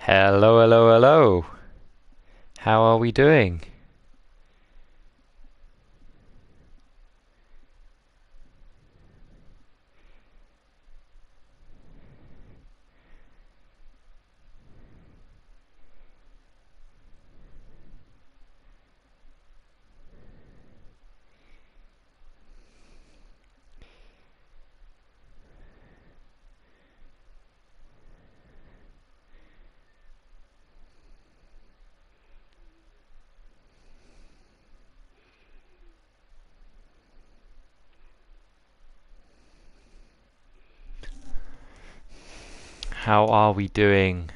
Hello, hello, hello. How are we doing? How are we doing?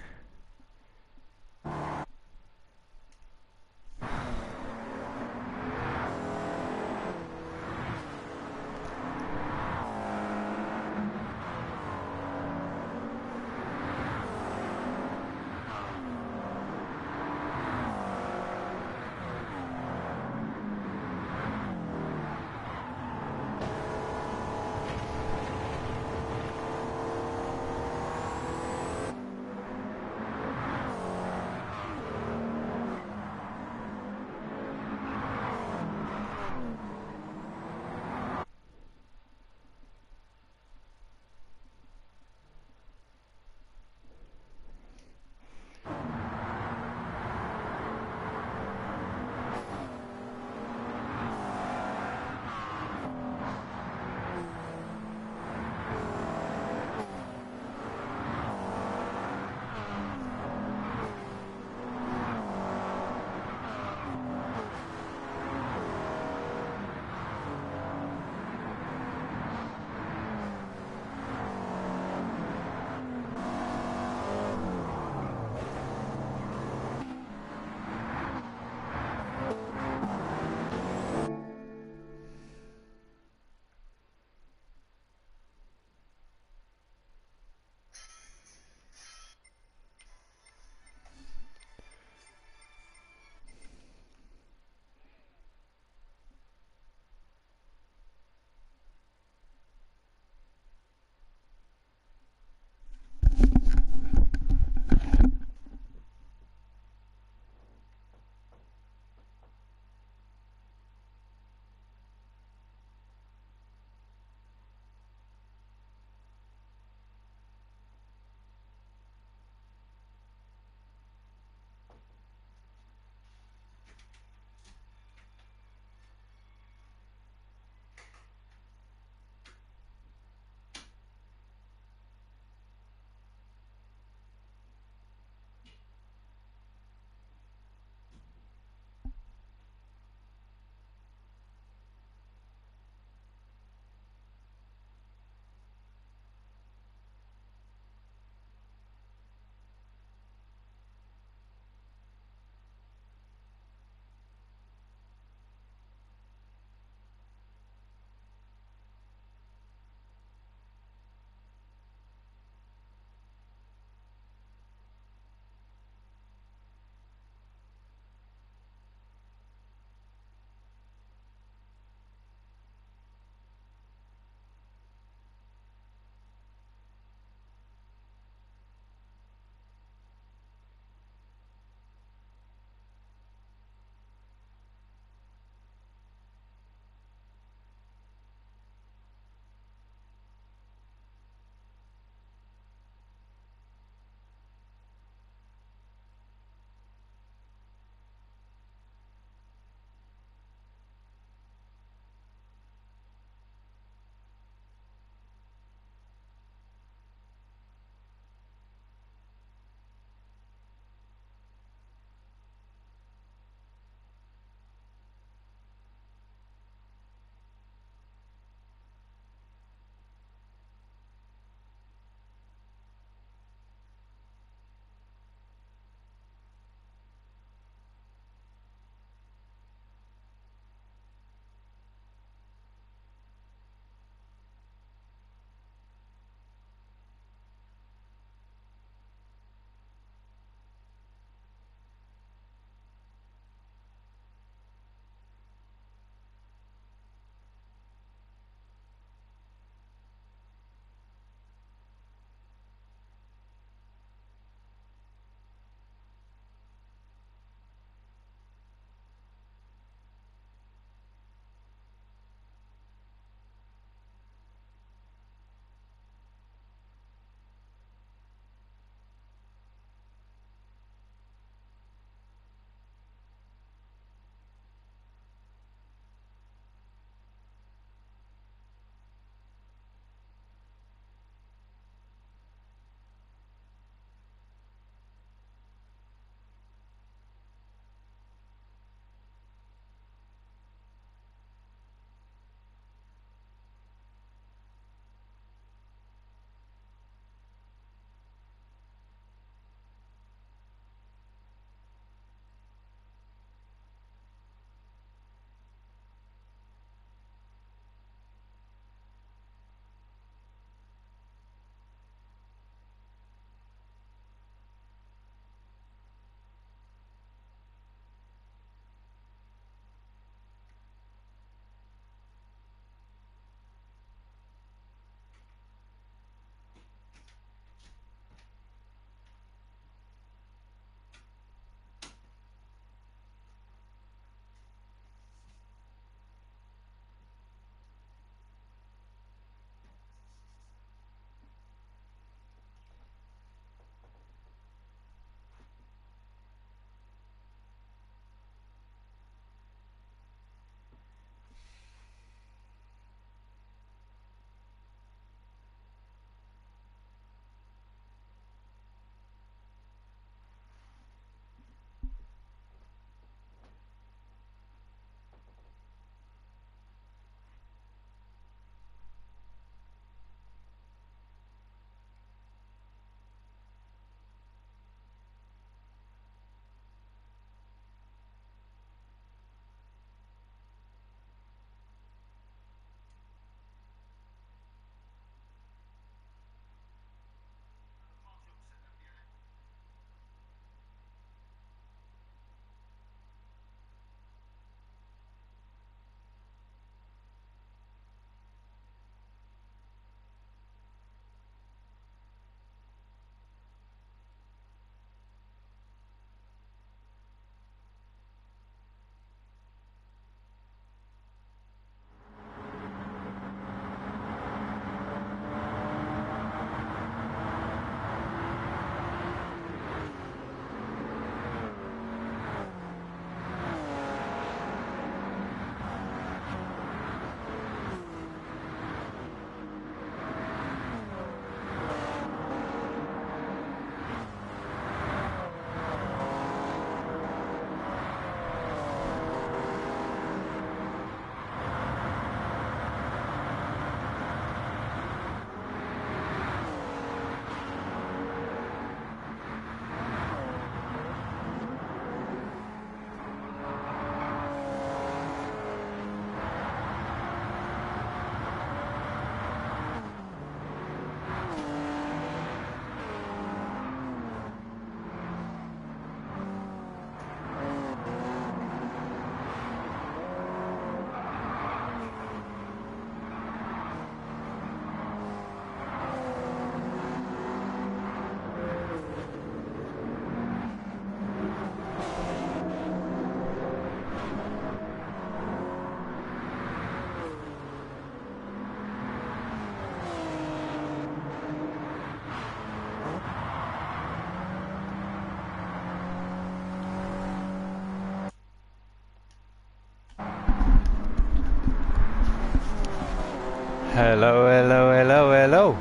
Hello, hello, hello, hello.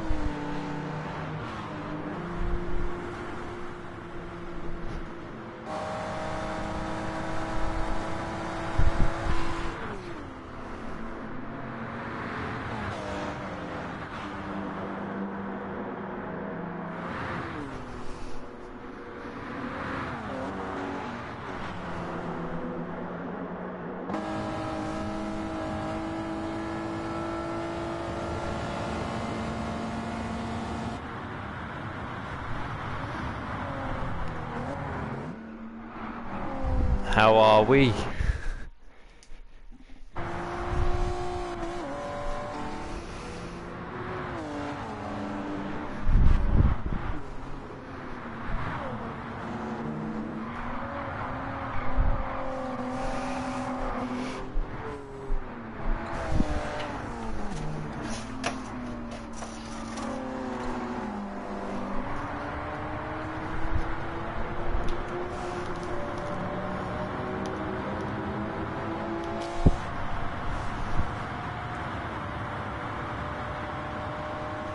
How are we?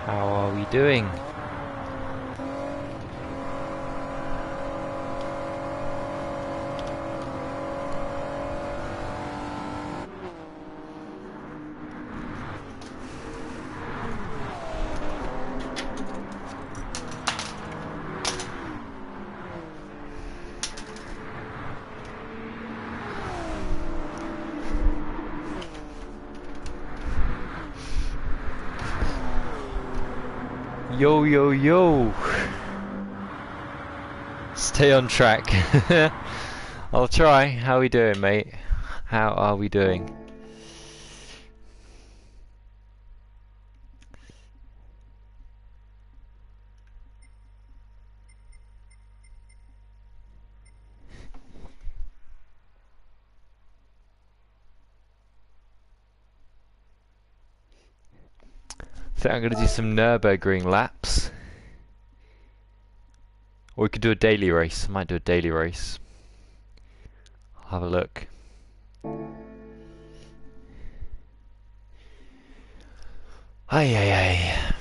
How are we doing? Yo, yo, yo. Stay on track. I'll try. How we doing, mate? How are we doing? I think I'm going to do some Nürburgring laps. Or we could do a daily race. I might do a daily race. I'll have a look. Ay, ay, ay.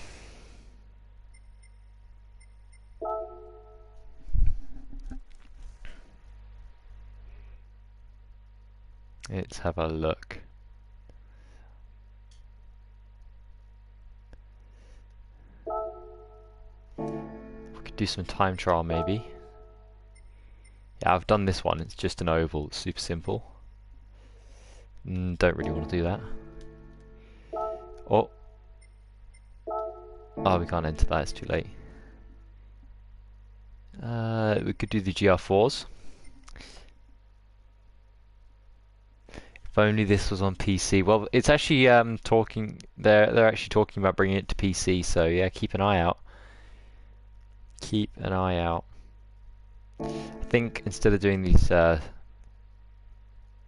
Let's have a look. We could do some time trial maybe. Yeah, I've done this one. It's just an oval. It's super simple. Don't really want to do that. Oh. Oh, we can't enter that. It's too late. We could do the GR4s. If only this was on PC. Well, it's actually talking. They're actually talking about bringing it to PC. So yeah, keep an eye out. Keep an eye out. I think instead of doing these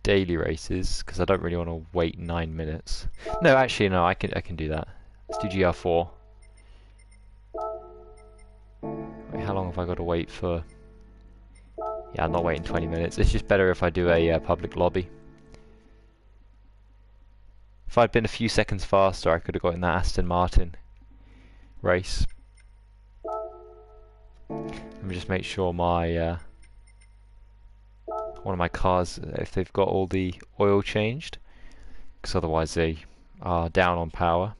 daily races, because I don't really want to wait 9 minutes. No, actually, no. I can do that. Let's do GR4. Wait, how long have I got to wait for? Yeah, I'm not waiting 20 minutes. It's just better if I do a public lobby. If I'd been a few seconds faster, I could have got in that Aston Martin race. Let me just make sure my one of my cars, if they've got all the oil changed, because otherwise they are down on power.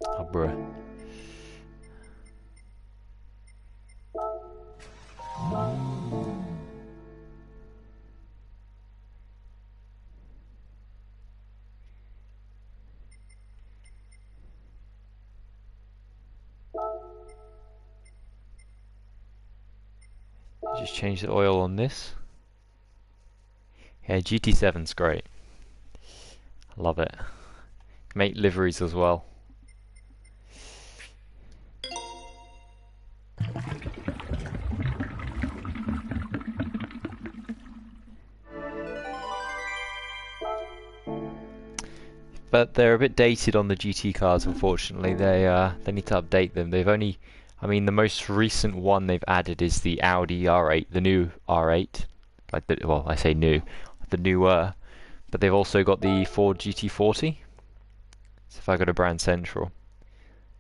Oh, bruh. Just change the oil on this. Yeah, GT7's great. I love it. Make liveries as well. but they're a bit dated on the GT cars. Unfortunately, they need to update them. I mean, the most recent one they've added is the Audi R8, the new R8. Well, I say new, the newer. But they've also got the Ford GT40. So if I go to Brand Central,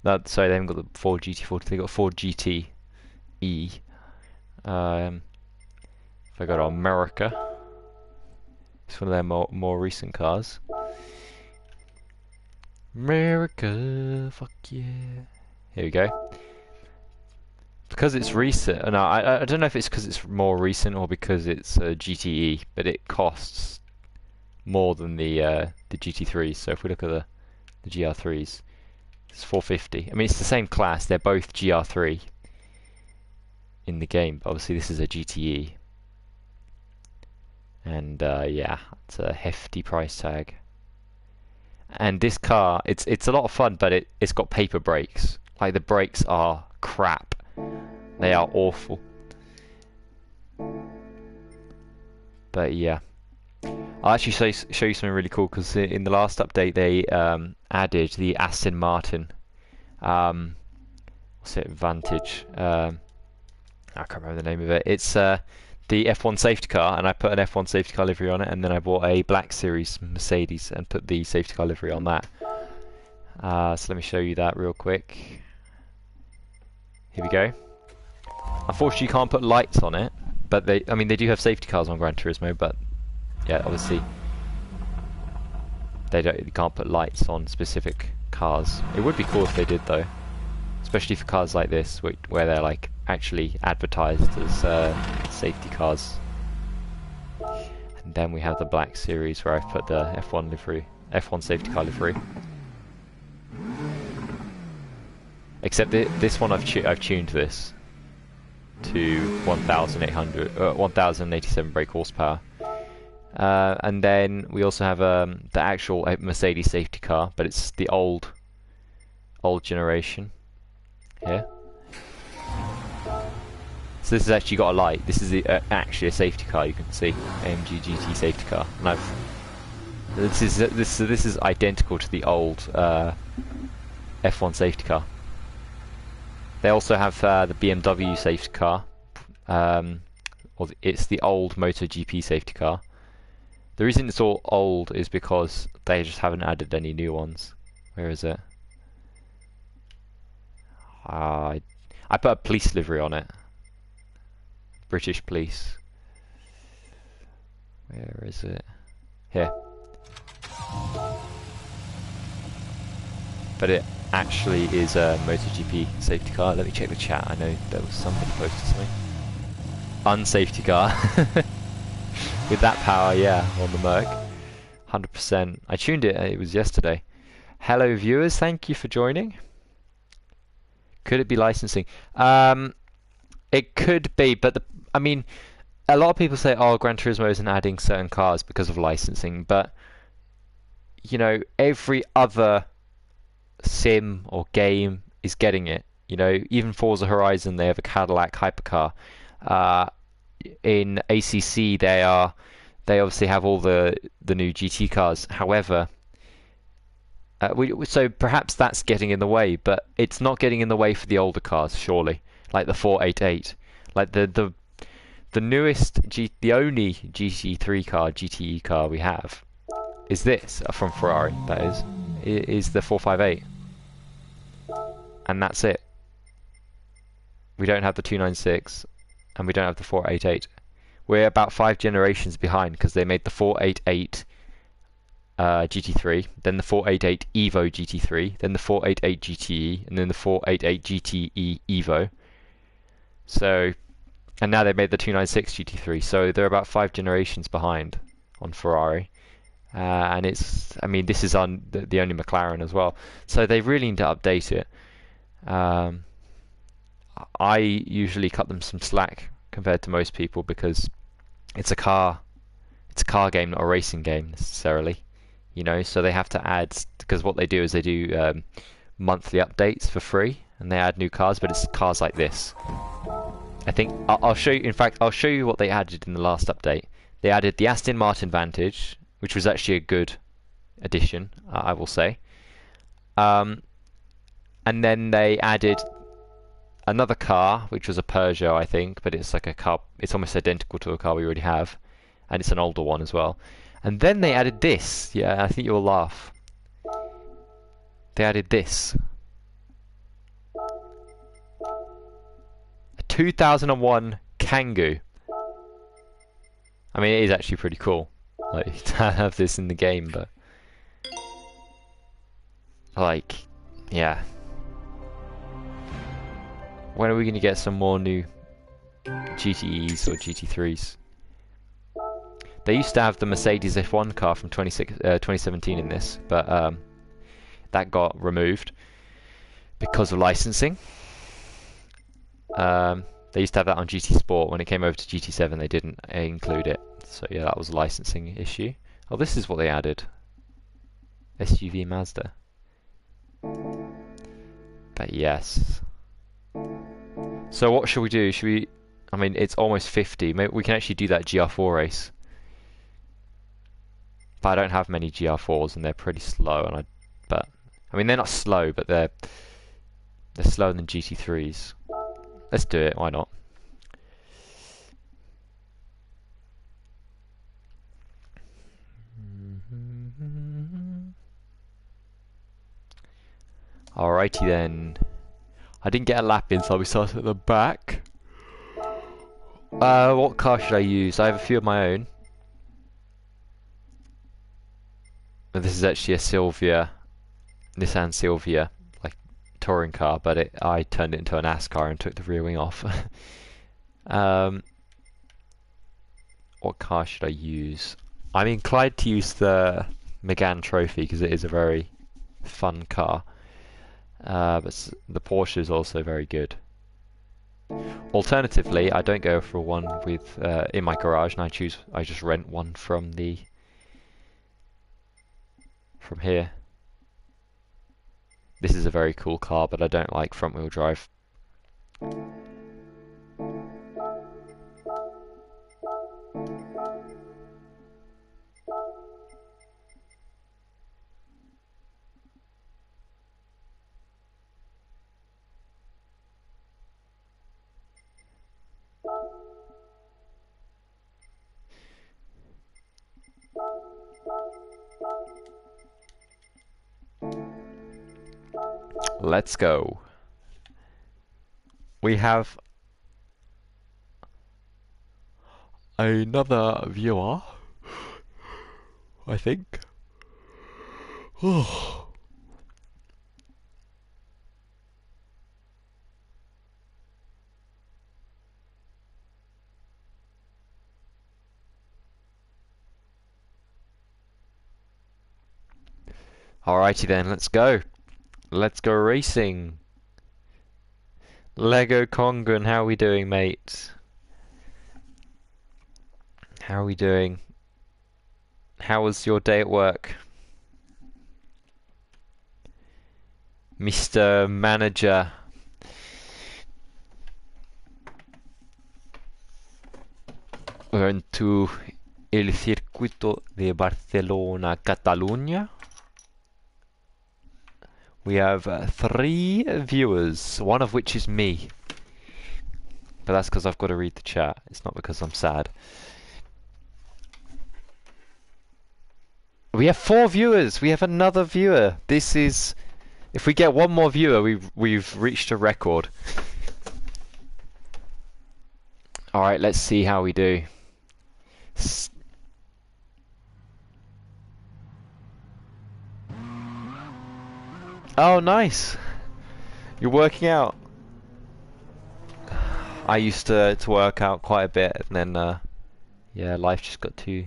sorry, they haven't got the Ford GT40. They've got Ford GT-E. If I go to America, it's one of their more recent cars. America, fuck yeah. Here we go. Because it's recent, no, I don't know if it's because it's more recent or because it's a GTE, but it costs more than the GT3s. So if we look at the GR3s, it's 450. I mean, it's the same class. They're both GR3 in the game. But obviously, this is a GTE, and yeah, it's a hefty price tag. And this car, it's a lot of fun, but it's got paper brakes. Like, the brakes are crap. They are awful. But yeah, I'll actually show you something really cool, because in the last update they added the Aston Martin what's it, Vantage, I can't remember the name of it. It's the F1 safety car, and I put an F1 safety car livery on it, and then I bought a Black Series Mercedes and put the safety car livery on that. So let me show you that real quick. Here we go. Unfortunately, you can't put lights on it, but they do have safety cars on Gran Turismo, but yeah, obviously you can't put lights on specific cars. It would be cool if they did, though, especially for cars like this, where they're like actually advertised as safety cars. And then we have the Black Series, where I've put the F1 safety car livery. Except this one I've tuned this to 1,087 brake horsepower. And then we also have the actual Mercedes safety car, but it's the old generation here. So this has actually got a light. This is actually a safety car. You can see AMG GT safety car, and this is identical to the old F1 safety car. They also have the BMW safety car, it's the old MotoGP safety car. The reason it's all old is because they just haven't added any new ones. Where is it? I put a police livery on it. British police. Where is it? Here. But it actually is a MotoGP safety car. Let me check the chat. I know there was somebody posted something. Unsafety car. With that power, yeah, on the Merc. 100%. I tuned it. It was yesterday. Hello, viewers. Thank you for joining. Could it be licensing? It could be, but I mean, a lot of people say, "Oh, Gran Turismo isn't adding certain cars because of licensing," but you know, every other sim or game is getting it. You know, even Forza Horizon, they have a Cadillac hypercar. In ACC, they obviously have all the new GT cars. However, so perhaps that's getting in the way, but it's not getting in the way for the older cars, surely, like the 488, like the newest the only GT3 car, GTE car we have is this from Ferrari. That is the 458, and that's it. We don't have the 296, and we don't have the 488. We're about 5 generations behind, because they made the 488 GT3, then the 488 Evo GT3, then the 488 GTE, and then the 488 GTE Evo. So, and now they've made the 296 GT3, so they're about 5 generations behind on Ferrari. And I mean, this is on the only McLaren as well. So they really need to update it. I usually cut them some slack compared to most people, because it's a car game, not a racing game necessarily. You know, so they have to add, because what they do is they do monthly updates for free, and they add new cars, but it's cars like this. I think I'll show you. In fact, I'll show you what they added in the last update. They added the Aston Martin Vantage, which was actually a good edition, I will say. And then they added another car, which was a Peugeot, I think, but it's like a car. It's almost identical to a car we already have, and it's an older one as well. And then they added this. Yeah, I think you'll laugh. They added this. A 2001 Kangoo. I mean, it is actually pretty cool, like, to have this in the game, but like, yeah. When are we going to get some more new GTEs or GT3s? They used to have the Mercedes F1 car from 2017 in this, but that got removed because of licensing. They used to have that on GT Sport. When it came over to GT7, they didn't include it. So yeah, that was a licensing issue. Oh, this is what they added. SUV Mazda. But yes. So what should we do? Should we... I mean, it's almost 50. Maybe we can actually do that GR4 race. But I don't have many GR4s, and they're pretty slow. And I mean, they're not slow, but they're slower than GT3s. Let's do it. Why not? Alrighty then. I didn't get a lap in, so we start at the back. What car should I use? I have a few of my own. But this is actually a Nissan Silvia, like touring car, but I turned it into a NASCAR and took the rear wing off. What car should I use? I'm inclined to use the Megane Trophy because it is a very fun car. But the Porsche is also very good. Alternatively, I don't go for one with in my garage, and I just rent one from here. This is a very cool car, but I don't like front wheel drive. Let's go. We have another viewer, I think. Alrighty then, let's go. Let's go racing. Lego Kongan, how are we doing, mate? How are we doing? How was your day at work? Mr. Manager. We're into el circuito de Barcelona, Catalunya. We have 3 viewers, one of which is me. But that's because I've got to read the chat. It's not because I'm sad. We have 4 viewers. We have another viewer. This is... If we get one more viewer, we've reached a record. Alright, let's see how we do. Oh, nice. You're working out. I used to work out quite a bit, and then yeah, life just got too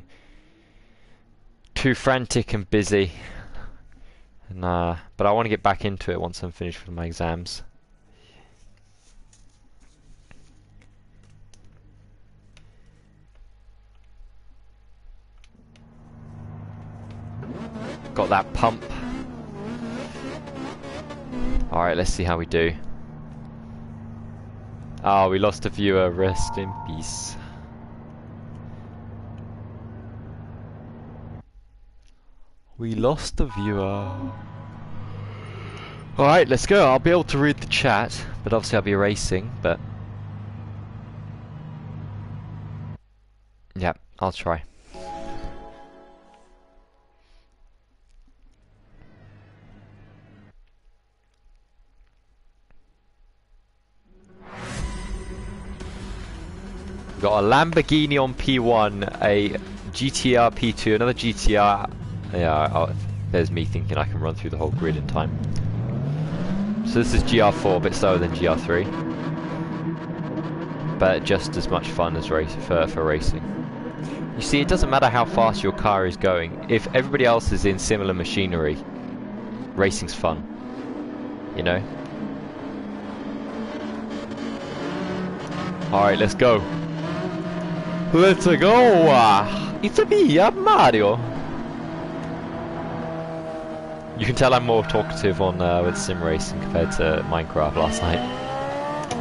frantic and busy. And but I want to get back into it once I'm finished with my exams. Got that pump. Alright, let's see how we do. Oh, we lost a viewer. Rest in peace. We lost the viewer. Alright, let's go. I'll be able to read the chat, but obviously I'll be racing, but... yeah, I'll try. Got a Lamborghini on P1, a GTR P2, another GTR. Yeah, there's me thinking I can run through the whole grid in time. So this is GR4, a bit slower than GR3, but just as much fun as for racing. You see, it doesn't matter how fast your car is going. If everybody else is in similar machinery, racing's fun. You know? Alright, let's go. Let's go! It's me, Mario! You can tell I'm more talkative on with sim racing compared to Minecraft last night.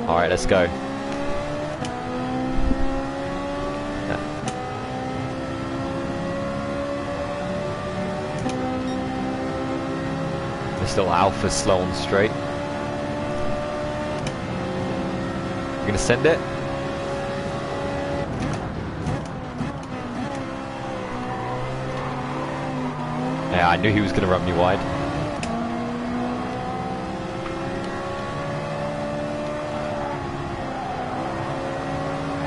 Alright, let's go. This little alpha's slow on straight. You're gonna send it? Yeah, I knew he was going to run me wide.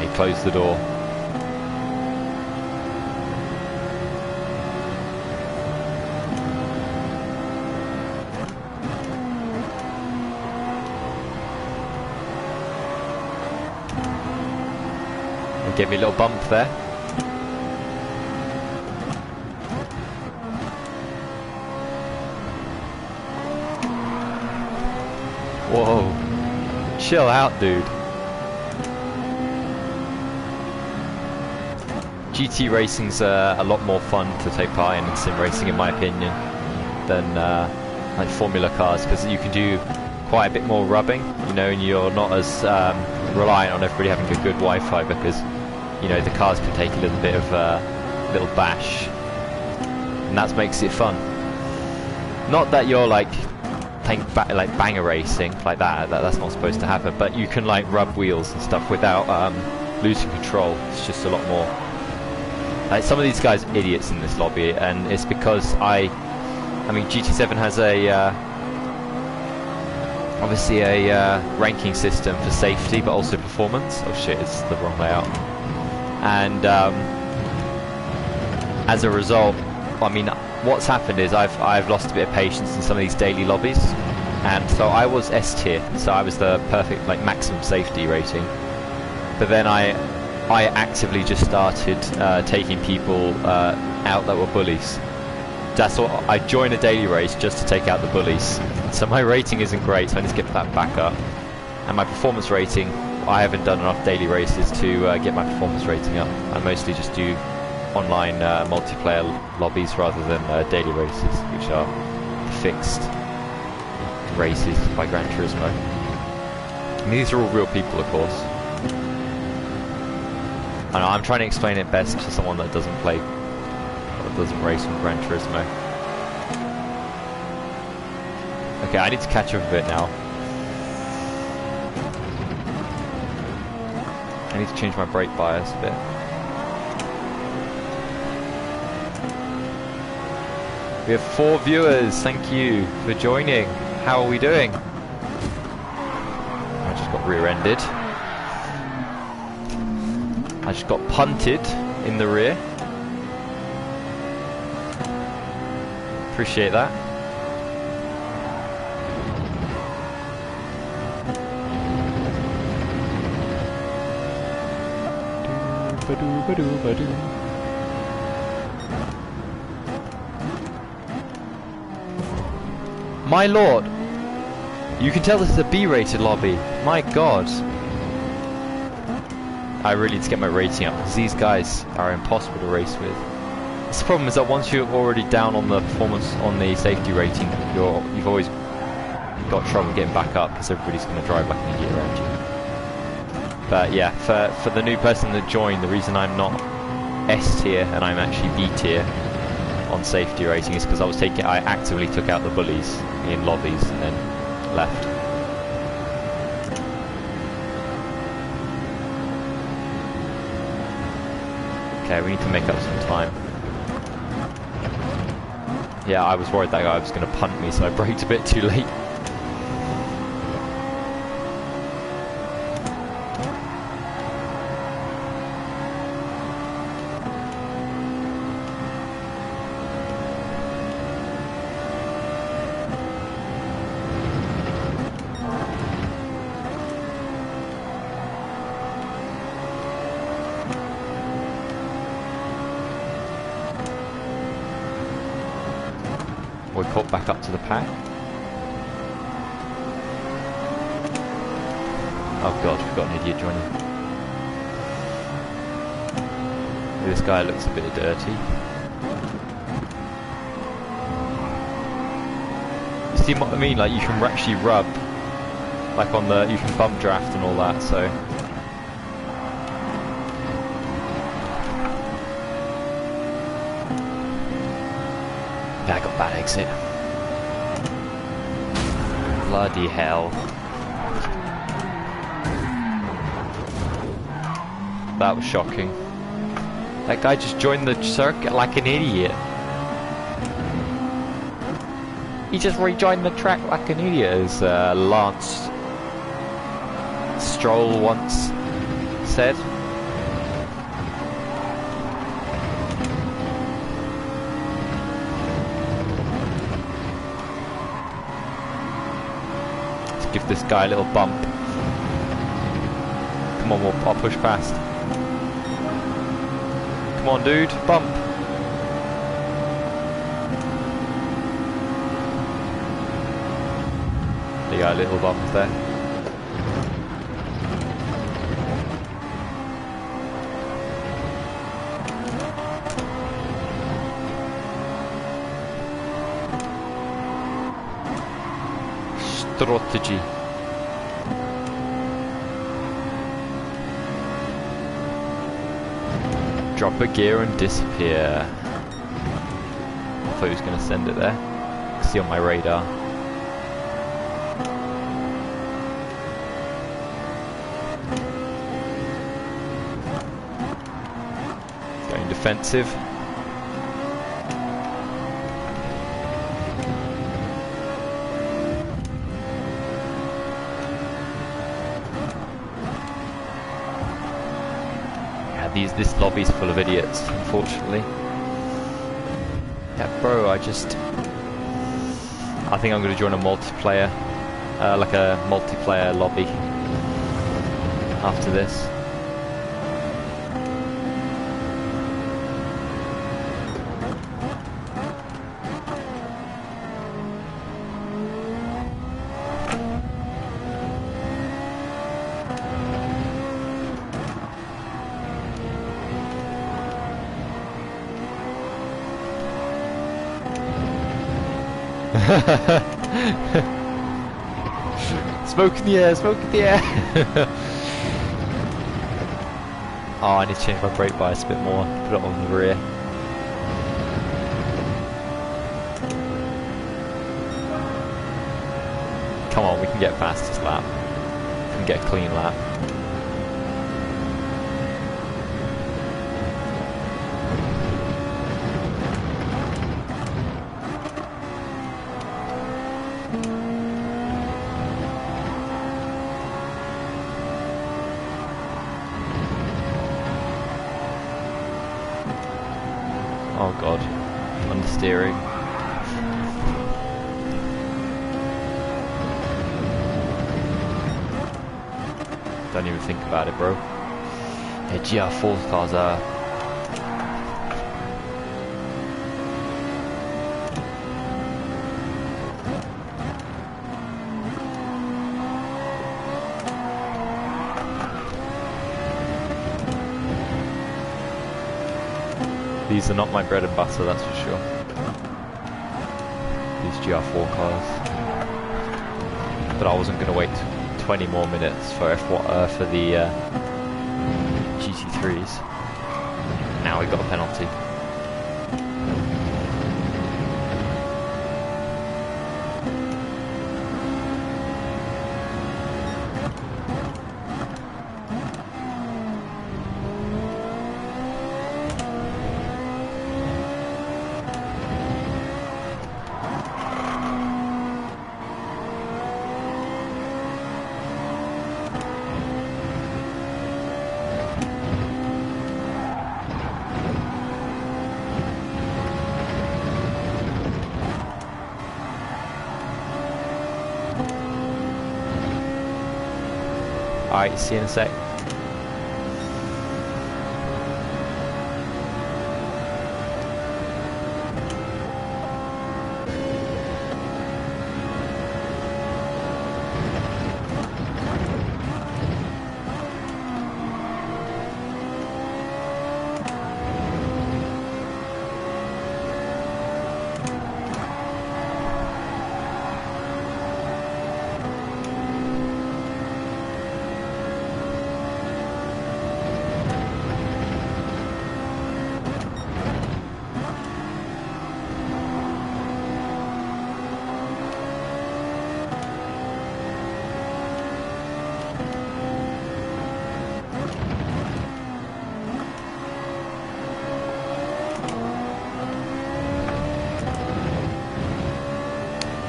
He closed the door. He gave me a little bump there. Whoa, chill out, dude. GT racing's a lot more fun to take part in sim racing, in my opinion, than like Formula cars, because you can do quite a bit more rubbing, you know, and you're not as reliant on everybody having a good Wi-Fi, because, you know, the cars can take a little bit of little bash, and that makes it fun. Not that you're like like banger racing like that's not supposed to happen, but you can like rub wheels and stuff without losing control. It's just a lot more like, some of these guys are idiots in this lobby, and it's because I mean GT7 has a obviously a ranking system for safety but also performance. Oh shit, it's the wrong layout. And as a result, I mean, what's happened is I've lost a bit of patience in some of these daily lobbies, and so I was S tier, so I was the perfect, like, maximum safety rating. But then I actively just started taking people out that were bullies. That's what I joined a daily race just to take out the bullies. So my rating isn't great, so I need to get that back up. And my performance rating, I haven't done enough daily races to get my performance rating up. I mostly just do online multiplayer lobbies rather than daily races, which are fixed races by Gran Turismo. And these are all real people, of course. I know, I'm trying to explain it best to someone that doesn't play, that doesn't race on Gran Turismo. Okay, I need to catch up a bit now. I need to change my brake bias a bit. We have 4 viewers, thank you for joining. How are we doing? I just got rear-ended. I just got punted in the rear. Appreciate that. My lord, you can tell this is a B-rated lobby. My god. I really need to get my rating up, because these guys are impossible to race with. The problem is that once you're already down on the performance, on the safety rating, you've always got trouble getting back up, because everybody's going to drive like an idiot around you. But yeah, for the new person that joined, the reason I'm not S tier and I'm actually B tier on safety rating is because I actively took out the bullies in lobbies and then left. Okay, we need to make up some time. Yeah, I was worried that guy was going to punt me, so I braked a bit too late. We caught back up to the pack. Oh god, we've got an idiot joining. This guy looks a bit dirty. You see what I mean? Like, you can actually rub, like on the, you can bump draft and all that, so. Yeah, I got bad exit. Bloody hell. That was shocking. That guy just joined the circuit like an idiot. He just rejoined the track like an idiot, as Lance Stroll once said. Give this guy a little bump. Come on, I'll push past. Come on, dude, bump. There you go, a little bump there. Strategy. Drop a gear and disappear. I thought he was going to send it there. I can see on my radar. Going defensive. This lobby's full of idiots, unfortunately. Yeah, bro, I think I'm going to join a multiplayer, like a multiplayer lobby after this. Smoke in the air, smoke in the air. Oh, I need to change my brake bias a bit more, put it on the rear. Come on, we can get past this lap. We can get a clean lap. Oh god, understeering. Don't even think about it, bro. Yeah, GR4 cars are... These are not my bread and butter, that's for sure. These GR4 cars. But I wasn't going to wait 20 more minutes for for the GT3s. Now we got a penalty. Alright, see you in a sec.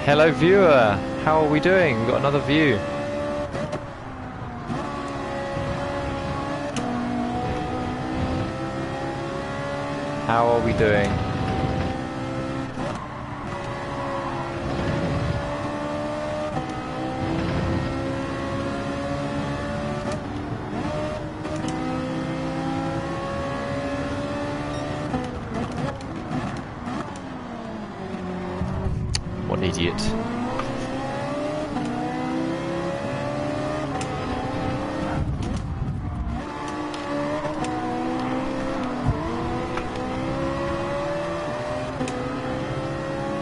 Hello viewer, how are we doing? We've got another view. How are we doing? What an idiot.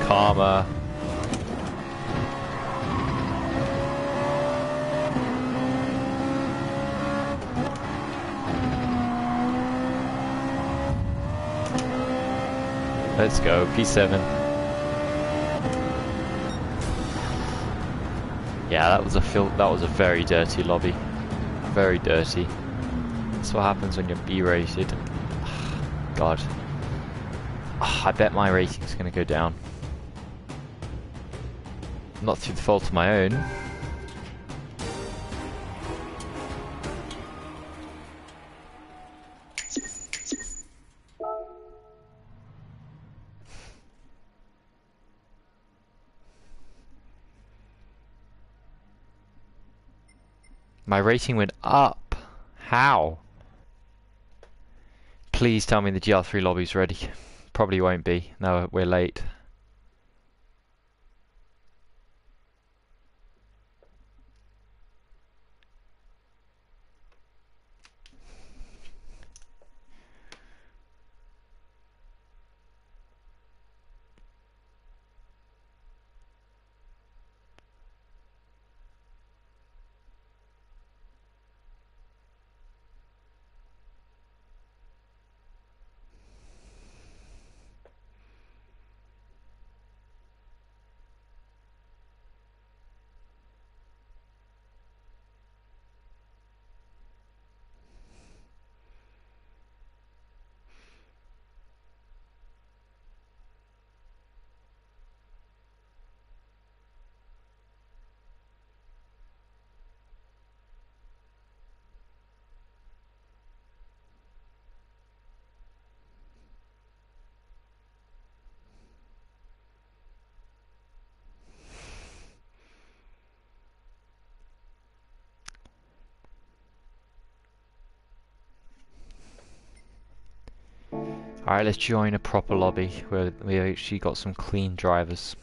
Karma. Let's go, P7. Yeah, that was a very dirty lobby. Very dirty. That's what happens when you're B-rated. God. I bet my rating's gonna go down. Not through the fault of my own. My rating went up. How? Please tell me the GR3 lobby's ready. Probably won't be. No, we're late. Alright, let's join a proper lobby where we actually got some clean drivers.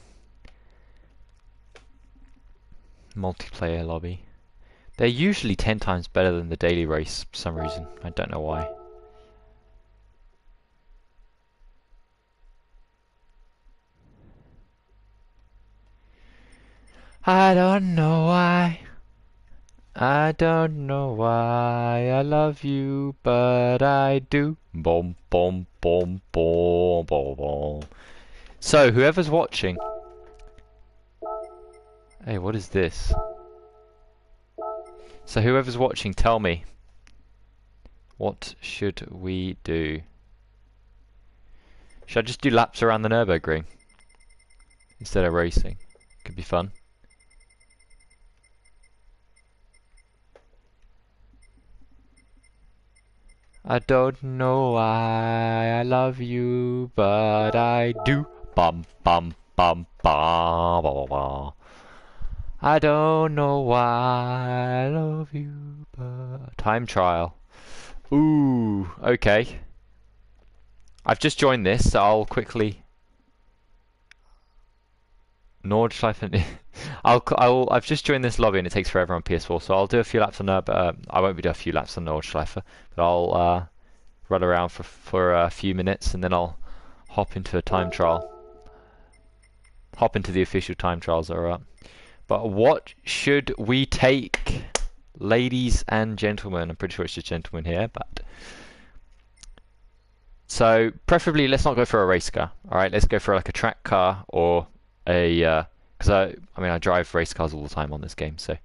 Multiplayer lobby. They're usually 10 times better than the daily race for some reason. I don't know why. I don't know why. I don't know why I love you, but I do. Boom, boom, boom, boom, boom, boom. So, whoever's watching... Hey, what is this? So, whoever's watching, tell me. What should we do? Should I just do laps around the Nürburgring? Instead of racing? Could be fun. I don't know why I love you, but I do. Bum bum bum bum bum bum. I don't know why I love you, Time trial. Ooh, okay. I've just joined this, so I'll quickly Nordschleife. I've just joined this lobby and it takes forever on PS4, so I'll do a few laps on there, but I won't be doing a few laps on Nordschleife, but I'll run around for a few minutes and then I'll hop into a time trial. Hop into the official time trials that are up. But what should we take, ladies and gentlemen? I'm pretty sure it's just gentlemen here, but so preferably let's not go for a race car. All right, let's go for like a track car or a because I mean I drive race cars all the time on this game. So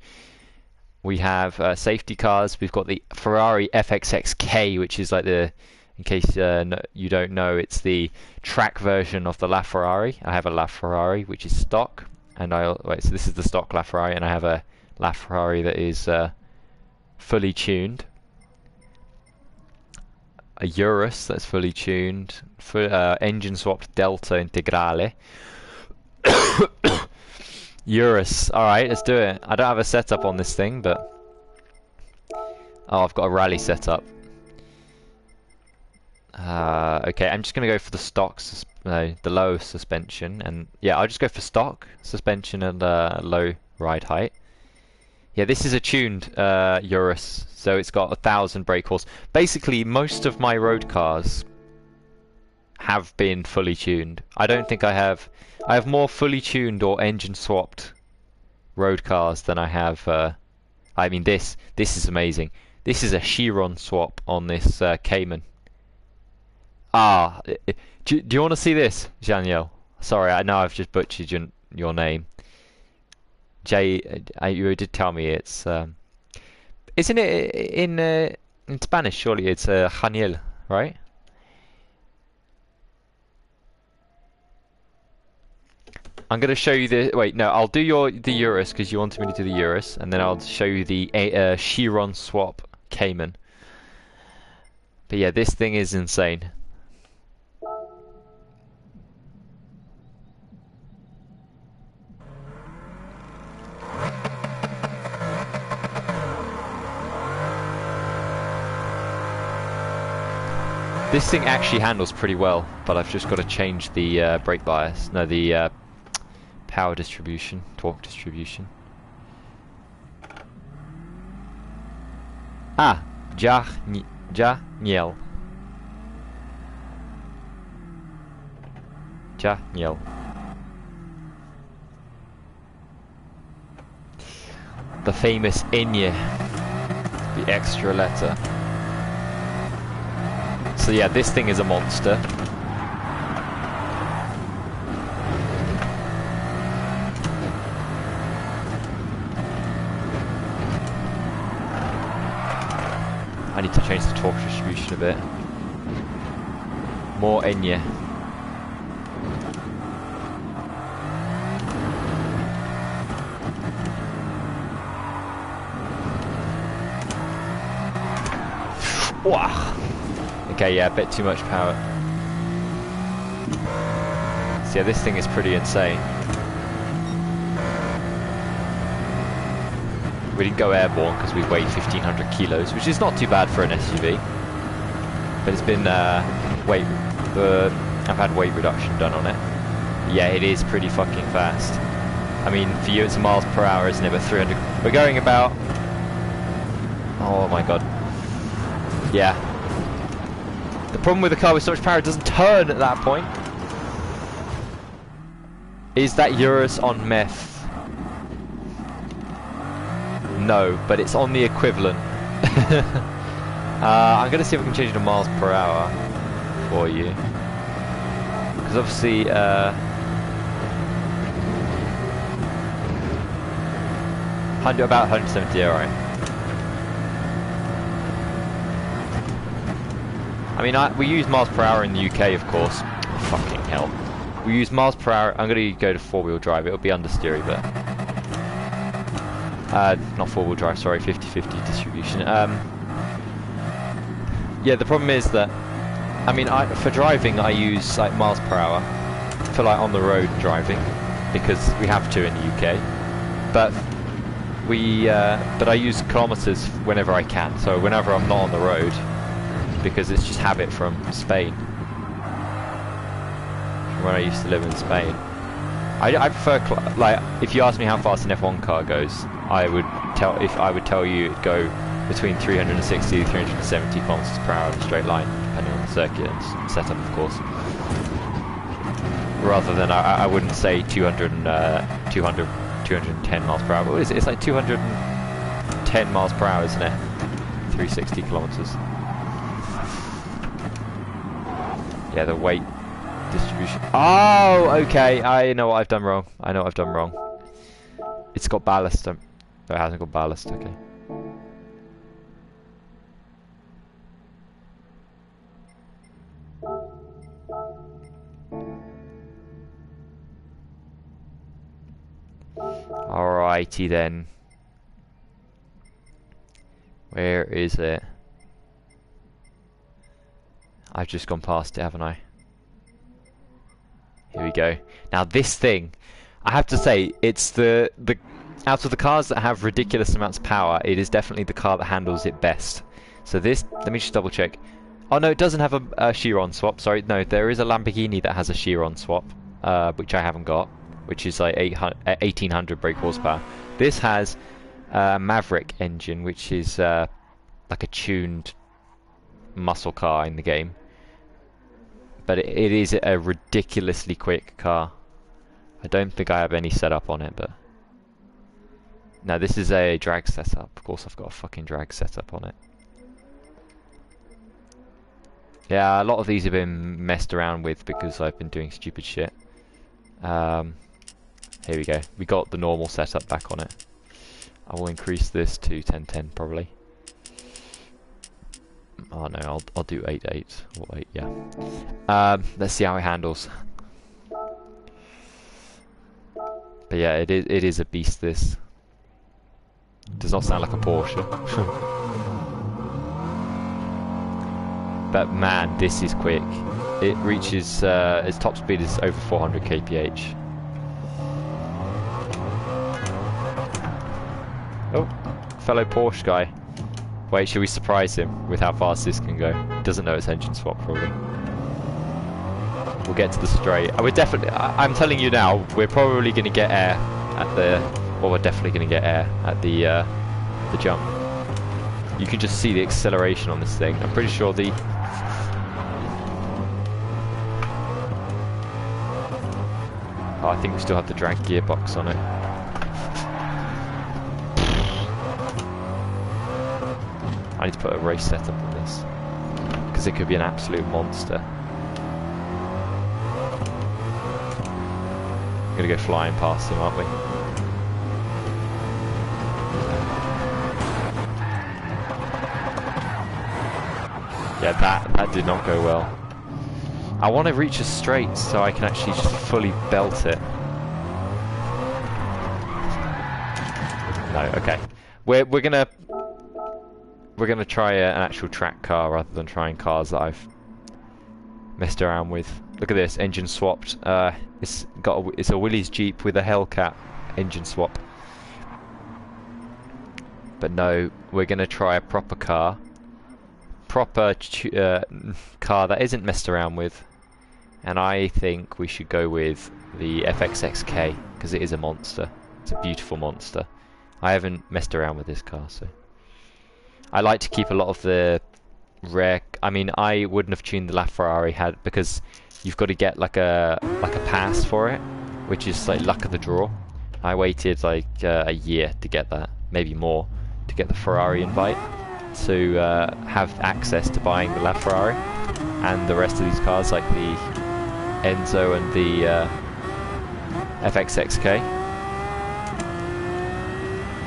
we have safety cars. We've got the Ferrari FXXK, which is like the, in case you don't know, it's the track version of the LaFerrari. I have a LaFerrari which is stock. And so this is the stock LaFerrari, and I have a LaFerrari that is fully tuned. A Urus that's fully tuned, engine swapped Delta Integrale. Urus, alright, let's do it. I don't have a setup on this thing, but oh, I've got a rally setup. Okay, I'm just gonna go for the stock, the low suspension, and yeah, I'll just go for stock suspension and low ride height. Yeah, this is a tuned Urus, so it's got 1,000 brake horse. Basically, most of my road cars have been fully tuned. I don't think I have more fully tuned or engine swapped road cars than I have. I mean, this is amazing. This is a Chiron swap on this Cayman. Ah, do you want to see this, Daniel? Sorry, I know I've just butchered your name. You did tell me it's. Isn't it in Spanish? Surely it's Daniel, right? I'm gonna show you the. Wait, no, I'll do the Urus because you wanted me to do the Urus, and then I'll show you the Chiron swap Cayman. But yeah, this thing is insane. This thing actually handles pretty well, but I've just got to change the brake bias. No, the power distribution, torque distribution. Ah, Daniel. The famous Inye, the extra letter. So yeah, this thing is a monster. I need to change the torque distribution a bit. More Enya. Wow. Okay, yeah, a bit too much power. So yeah, this thing is pretty insane. We didn't go airborne because we weighed 1,500 kilos, which is not too bad for an SUV. But it's been I've had weight reduction done on it. Yeah, it is pretty fucking fast. I mean, for you it's miles per hour, isn't it? But 300. We're going about. Oh my god. Yeah. The problem with the car with so much power, it doesn't turn at that point. Is that Urus on meth? No, but it's on the equivalent. I'm going to see if we can change it to miles per hour for you. Because obviously, about 170, alright. I mean, we use miles per hour in the UK, of course. Fucking hell. We use miles per hour. I'm going to go to four-wheel drive. It'll be understeery, but... not four-wheel drive, sorry, 50-50 distribution. Yeah, the problem is that... I mean, for driving, I use like miles per hour. For like on the road driving. Because we have to in the UK. But but I use kilometers whenever I can. So whenever I'm not on the road, because it's just habit from Spain. From when I used to live in Spain. I prefer like if you ask me how fast an F1 car goes, I would tell you it'd go between 360 to 370 kilometers per hour in a straight line, depending on the circuit and setup, of course. Rather than I wouldn't say 210 miles per hour. What is it? It's like 210 miles per hour, isn't it? 360 kilometers. Yeah, the weight distribution. Oh, okay. I know what I've done wrong. I know what I've done wrong. It's got ballast. No, it hasn't got ballast. Okay. Alrighty then. Where is it? I've just gone past it, haven't I? Here we go. Now this thing, I have to say, it's the out of the cars that have ridiculous amounts of power, it is definitely the car that handles it best. So this, let me just double check. Oh no, it doesn't have a Chiron swap. Sorry, no, there is a Lamborghini that has a Chiron swap, which I haven't got, which is like 1800 brake horsepower. This has a Maverick engine, which is like a tuned muscle car in the game. But it is a ridiculously quick car. I don't think I have any setup on it, but... No, this is a drag setup. Of course I've got a fucking drag setup on it. Yeah, a lot of these have been messed around with because I've been doing stupid shit. Here we go. We got the normal setup back on it. I will increase this to 1010 probably. Oh no, I'll do 8.8 or 8, yeah. Let's see how it handles. But yeah, it is a beast. This does not sound like a Porsche. But man, this is quick. It reaches its top speed is over 400 kph. Oh, fellow Porsche guy. Wait, should we surprise him with how fast this can go? He doesn't know it's engine swap, probably. We'll get to the straight. We're definitely... I'm telling you now, we're probably going to get air at the... Well, we're definitely going to get air at the jump. You can just see the acceleration on this thing. I'm pretty sure the... Oh, I think we still have the drag gearbox on it. I need to put a race setup on this because it could be an absolute monster. We're gonna go flying past him, aren't we? Yeah, that did not go well. I want to reach a straight so I can actually just fully belt it. No, okay. We're gonna try an actual track car rather than trying cars that I've messed around with. Look at this, engine swapped. It's a Willys Jeep with a Hellcat engine swap. But no, we're gonna try a proper car. Proper car that isn't messed around with. And I think we should go with the FXXK because it is a monster. It's a beautiful monster. I haven't messed around with this car, so I like to keep a lot of the rare. I mean, I wouldn't have tuned the LaFerrari had because you've got to get like a pass for it, which is like luck of the draw. I waited like a year to get that, maybe more, to get the Ferrari invite to have access to buying the LaFerrari and the rest of these cars like the Enzo and the FXXK.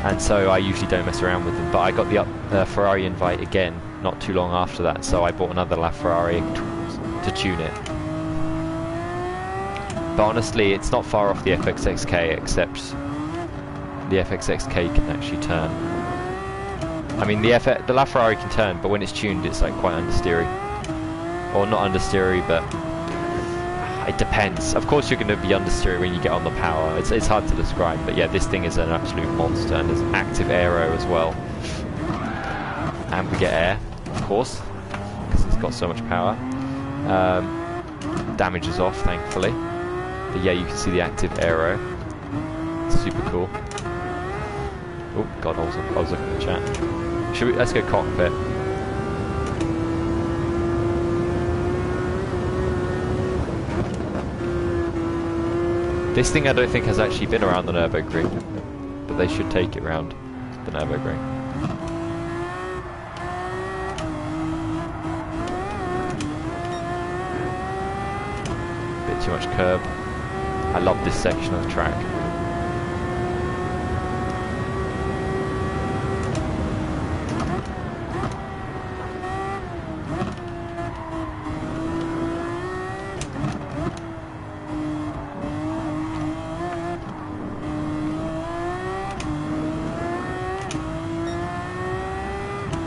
And so I usually don't mess around with them, but I got the Ferrari invite again not too long after that, so I bought another LaFerrari to tune it. But honestly, it's not far off the FXXK, except the FXXK can actually turn. I mean, the LaFerrari can turn, but when it's tuned, it's like quite understeery. Or not understeery, but It depends. Of course, you're going to be understeer when you get on the power. It's hard to describe, but yeah, this thing is an absolute monster, and there's active aero as well. And we get air, of course, because it's got so much power. Damage is off, thankfully. But yeah, you can see the active aero. It's super cool. Oh god, I was looking at the chat. Let's go cockpit. This thing I don't think has actually been around the Nürburgring, but they should take it around the Nürburgring. Bit too much curb. I love this section of the track.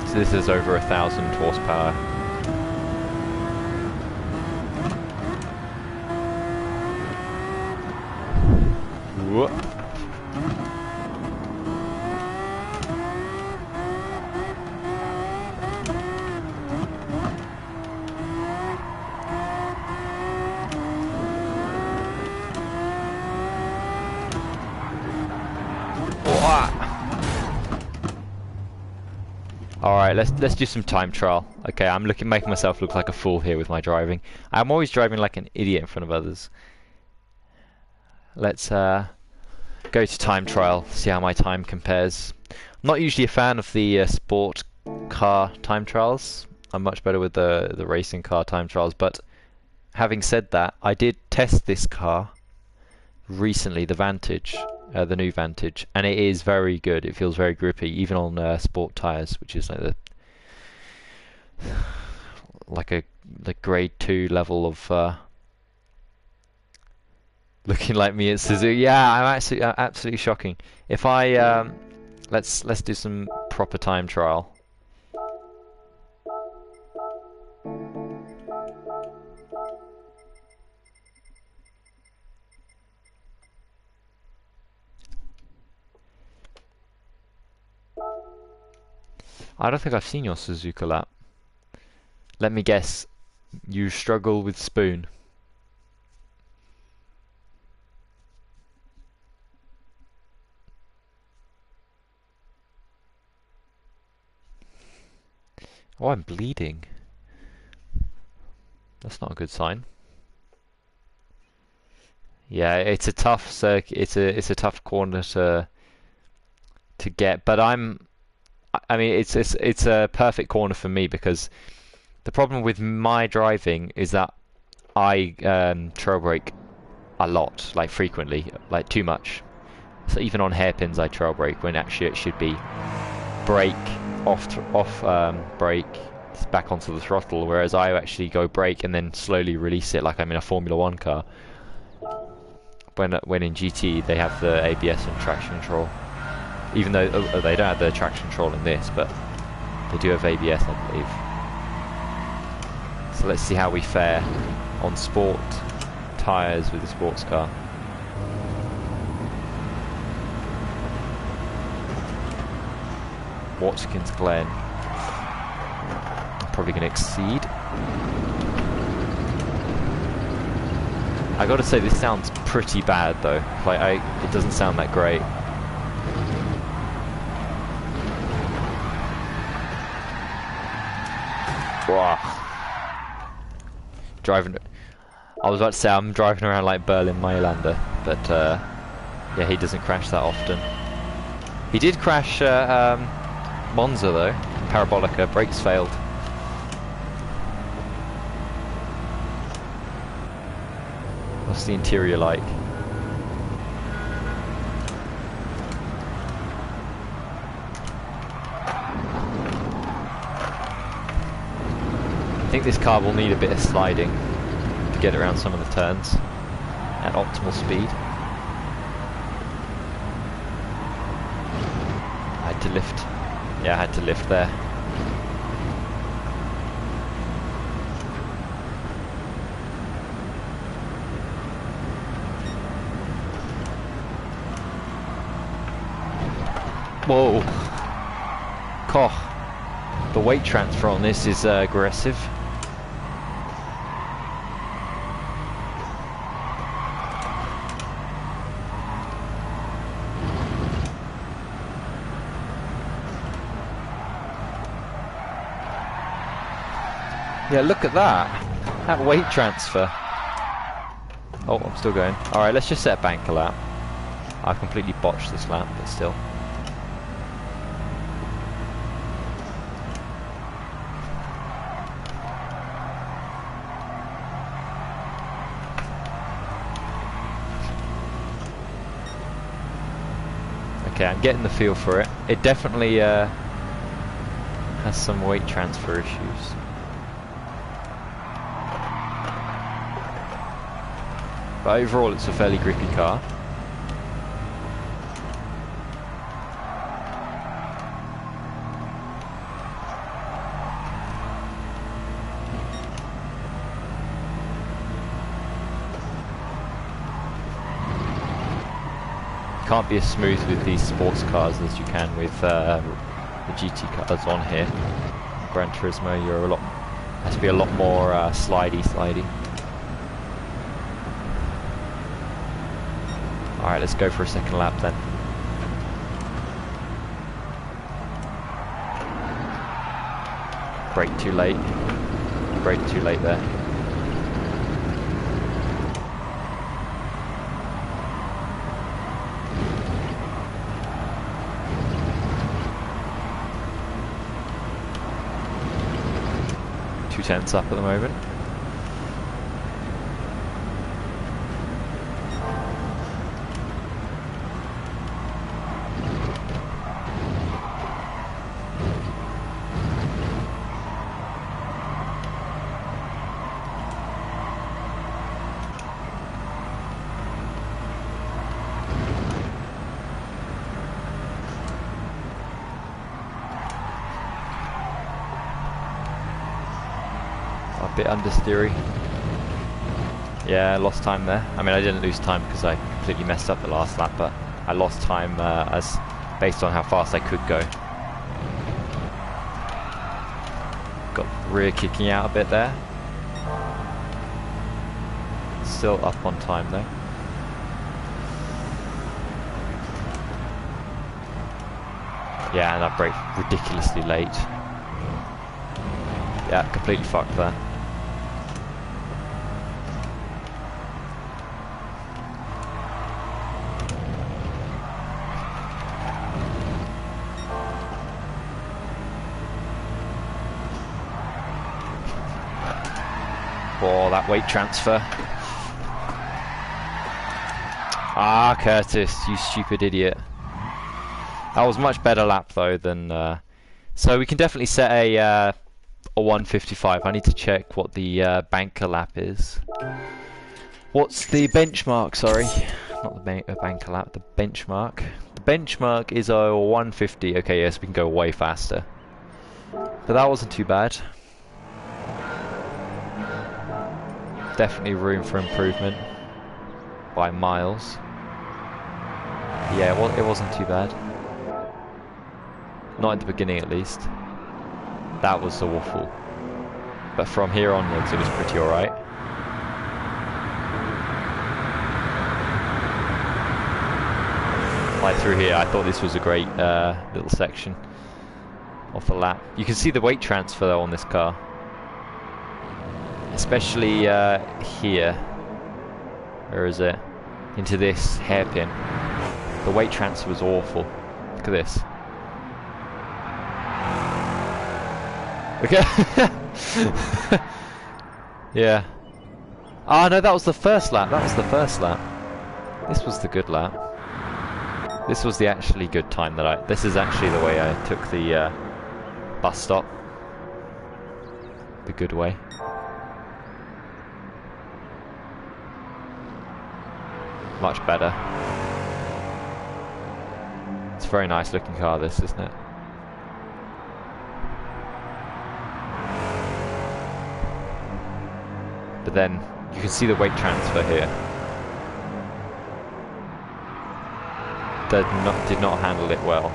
So this is over 1,000 horsepower. Whoop. Alright, let's do some time trial. Okay, I'm making myself look like a fool here with my driving. I'm always driving like an idiot in front of others. Let's go to time trial, see how my time compares. I'm not usually a fan of the sport car time trials. I'm much better with the racing car time trials, but having said that, I did test this car recently, the Vantage. The new Vantage, and it is very good. It feels very grippy, even on sport tires, which is like the grade 2 level of looking like me at Suzuki. Yeah, I'm absolutely shocking. If I let's do some proper time trial. I don't think I've seen your Suzuka lap. Let me guess. You struggle with spoon. Oh, I'm bleeding. That's not a good sign. Yeah, it's a tough circuit. It's a tough corner to get, but I mean, it's a perfect corner for me, because the problem with my driving is that I trail brake a lot, like frequently, like too much. So even on hairpins I trail brake when actually it should be brake, off brake, back onto the throttle, whereas I actually go brake and then slowly release it like I'm in a Formula 1 car. When in GT they have the ABS and traction control. Even though they don't have the traction control in this, but they do have ABS, I believe. So let's see how we fare on sport tyres with a sports car. Watkins Glen. I'm probably going to exceed. I got to say, this sounds pretty bad though. Like it doesn't sound that great. Driving, I was about to say I'm driving around like Berlin Mailander, but yeah, he doesn't crash that often. He did crash Monza though, Parabolica, brakes failed. What's the interior like? I think this car will need a bit of sliding to get around some of the turns at optimal speed. I had to lift. Yeah, I had to lift there. Whoa. Koch. The weight transfer on this is aggressive. Yeah, look at that. That weight transfer. Oh, I'm still going. Alright, let's just set a banker lap. I've completely botched this lap, but still. Okay, I'm getting the feel for it. It definitely has some weight transfer issues. But overall, it's a fairly grippy car. Can't be as smooth with these sports cars as you can with the GT cars on here. Gran Turismo, you're has to be a lot more slidey. Alright, let's go for a second lap then. Brake too late. Brake too late there. Two tenths up at the moment. A bit understeery. Yeah, I lost time there. I mean, I didn't lose time because I completely messed up the last lap, but I lost time as based on how fast I could go. Got rear kicking out a bit there. Still up on time though. Yeah, and I braked ridiculously late. Yeah, completely fucked there. Oh, that weight transfer. Ah, Curtis, you stupid idiot. That was much better lap though than... so we can definitely set a 155. I need to check what the banker lap is. What's the benchmark? Sorry, not the banker lap. The benchmark. The benchmark is a 150. Okay, yes, we can go way faster. But that wasn't too bad. Definitely room for improvement by miles. Yeah, well, it wasn't too bad. Not at the beginning, at least. That was awful. But from here onwards, it was pretty alright. Like through here, I thought this was a great little section of the lap. You can see the weight transfer though on this car. Especially here. Where is it? Into this hairpin. The weight transfer was awful. Look at this. Okay. Yeah. Ah, no, that was the first lap. That was the first lap. This was the good lap. This was the actually good time that this is actually the way I took the bus stop. The good way. Much better. It's a very nice looking car, this, isn't it? But then you can see the weight transfer here. Did not handle it well.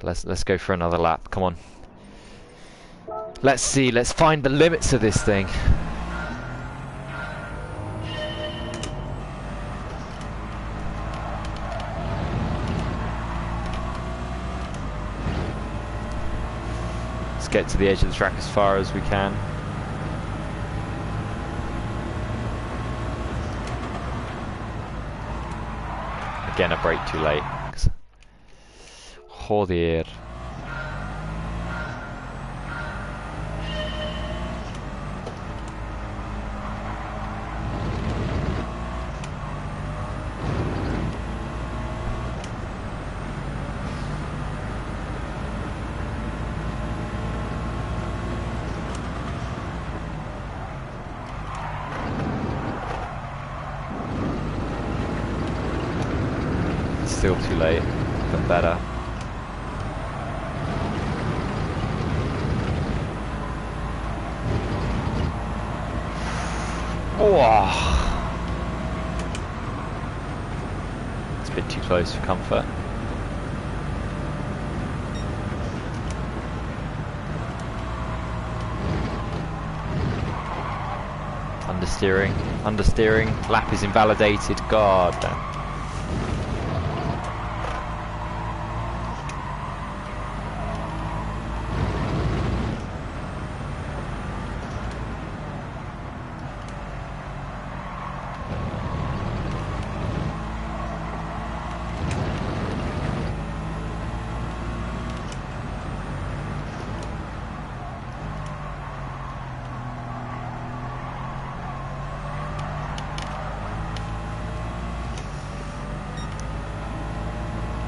Let's go for another lap. Come on. Let's see. Let's find the limits of this thing. Let's get to the edge of the track as far as we can. Again, I brake too late. Joder. Still too late, but better. Oh, it's a bit too close for comfort. Understeering, lap is invalidated, god damn.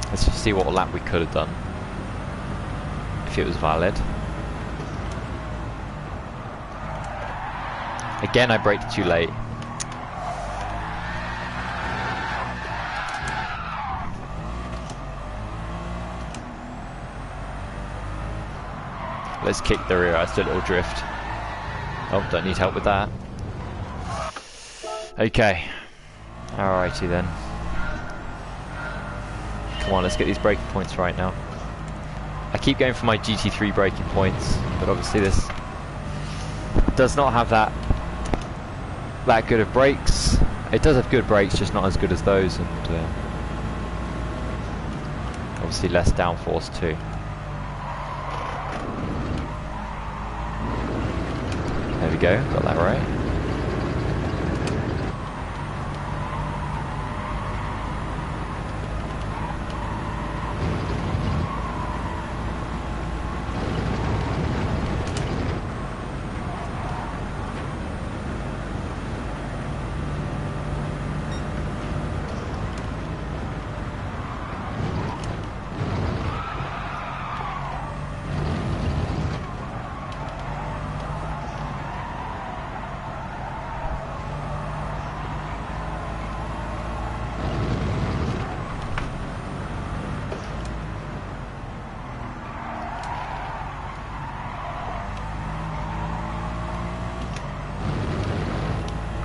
Let's just see what lap we could have done if it was valid. Again, I braked too late. Let's kick the rear. Let's do a little drift. Oh, don't need help with that. Okay. Alrighty then. Come on, let's get these braking points right now. I keep going for my GT3 braking points, but obviously this does not have that good of brakes. It does have good brakes, just not as good as those, and obviously less downforce too. There we go, got that right.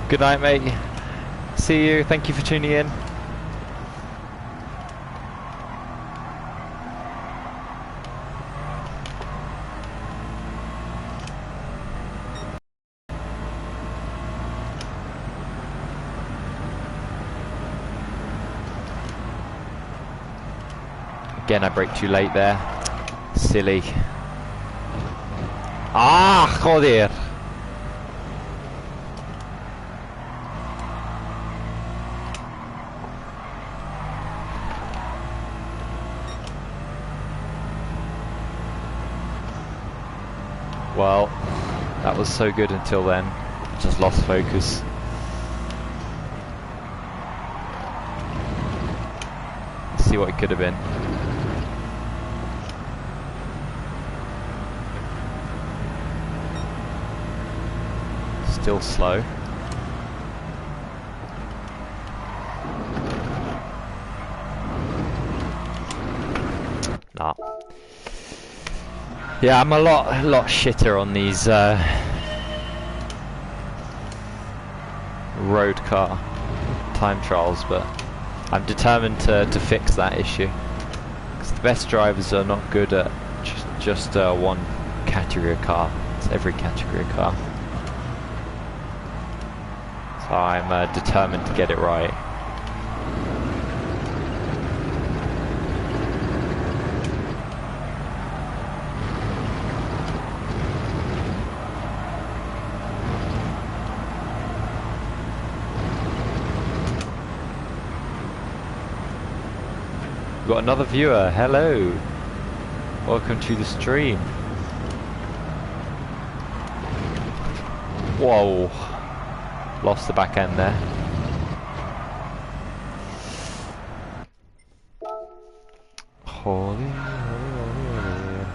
Good night, mate. See you. Thank you for tuning in. Again, I braked too late there. Silly. Ah, joder. Well, that was so good until then. Just lost focus. Let's see what it could have been. Still slow. Nah. Yeah, I'm a lot shitter on these road car time trials, but I'm determined to fix that issue. 'Cause the best drivers are not good at just one category of car. It's every category of car. So I'm determined to get it right. We've got another viewer. Hello. Welcome to the stream. Whoa. Lost the back end there. Holy, holy, holy.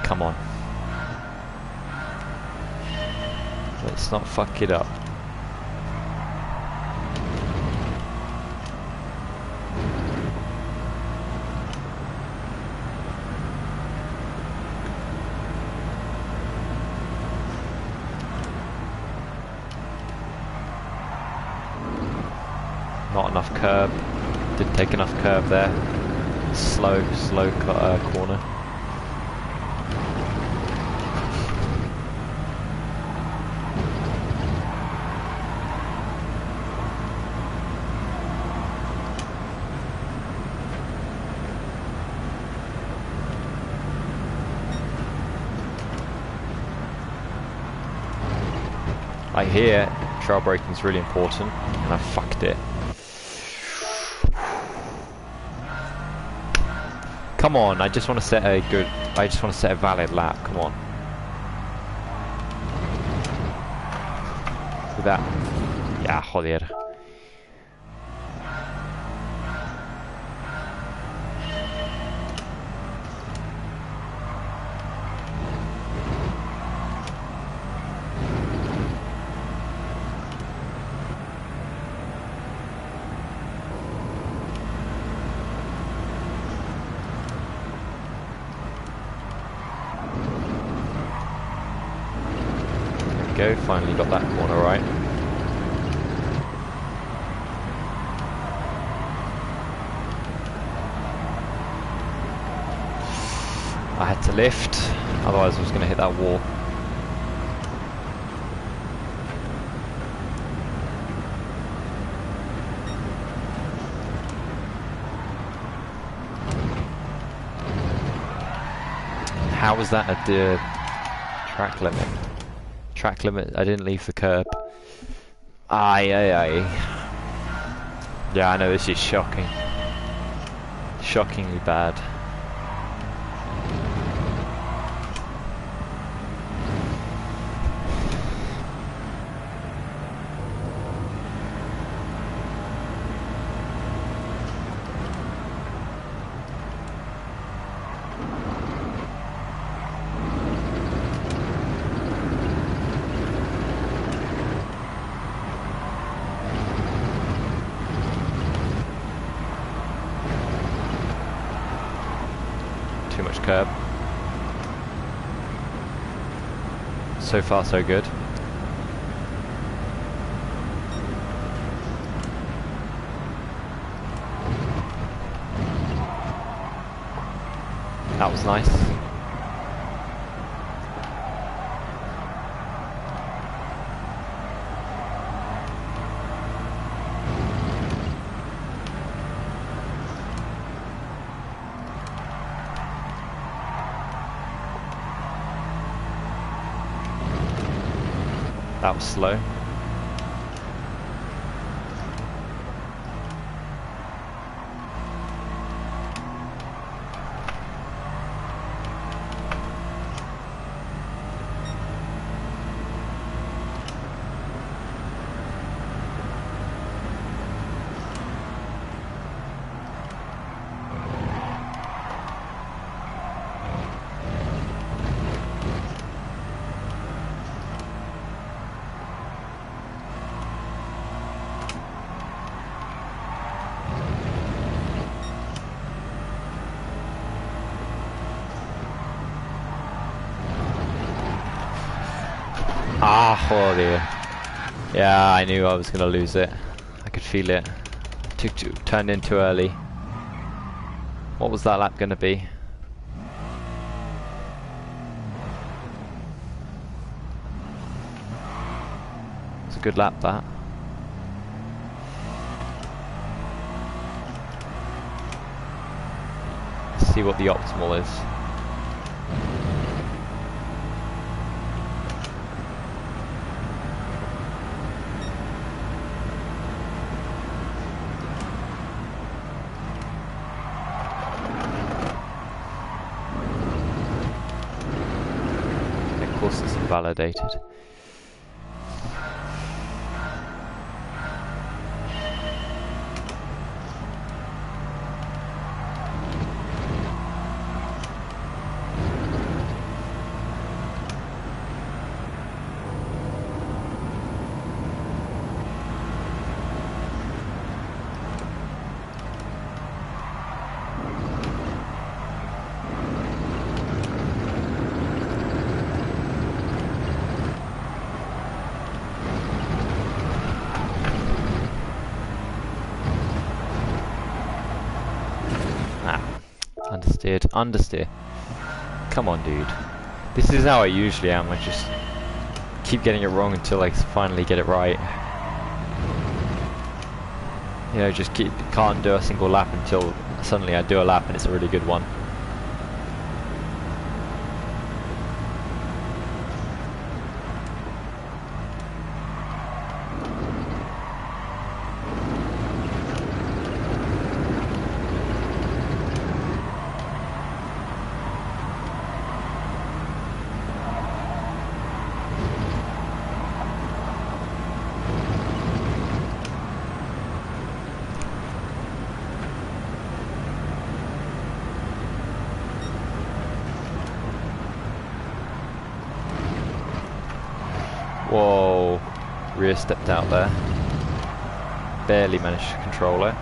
Come on. Let's not fuck it up. Not enough curb. Didn't take enough curb there. Slow corner. I hear trail braking is really important, and I fucked it. Come on, I just want to set a valid lap, come on. With that. Yeah, joder. Go, finally got that corner right. I had to lift, otherwise I was going to hit that wall. How was that a track limit? Track limit, I didn't leave the curb. Aye. Yeah, I know, this is shocking. Shockingly bad. Too much curb. So far so good. That was nice. That was slow. Ah, oh dear. Yeah, I knew I was gonna lose it. I could feel it. Turned in too early. What was that lap gonna be? It's a good lap, that. Let's see what the optimal is. Of course it's invalidated. Understeer. Come on, dude. This is how I usually am. I just keep getting it wrong until I finally get it right. You know, just can't do a single lap until suddenly I do a lap and it's a really good one. Whoa, rear stepped out there. Barely managed to control it.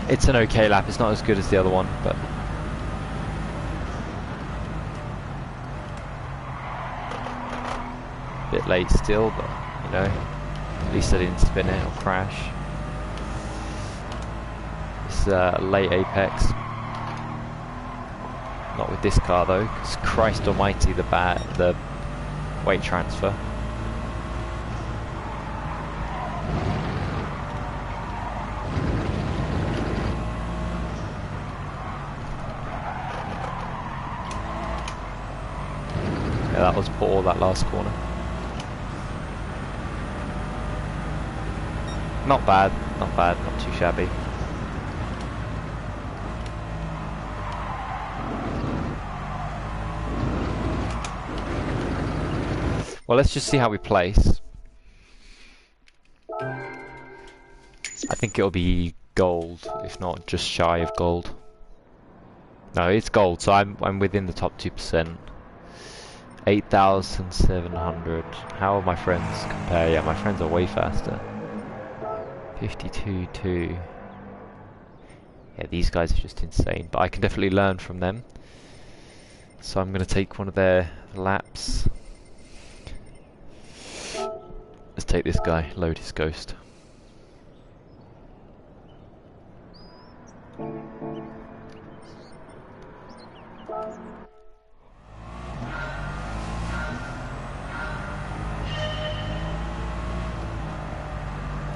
It's an okay lap, it's not as good as the other one, but a bit late still, but you know, at least I didn't spin it or crash. It's late apex. Not with this car though, because Christ almighty the weight transfer. Yeah, that was poor, that last corner. Not bad, not too shabby. Well, let's just see how we place. I think it'll be gold, if not just shy of gold. No, it's gold, so I'm within the top 2%. 8,700. How are my friends compare? Yeah, my friends are way faster. 52.2. Yeah, these guys are just insane, but I can definitely learn from them. So I'm going to take one of their laps. Let's take this guy, load his ghost.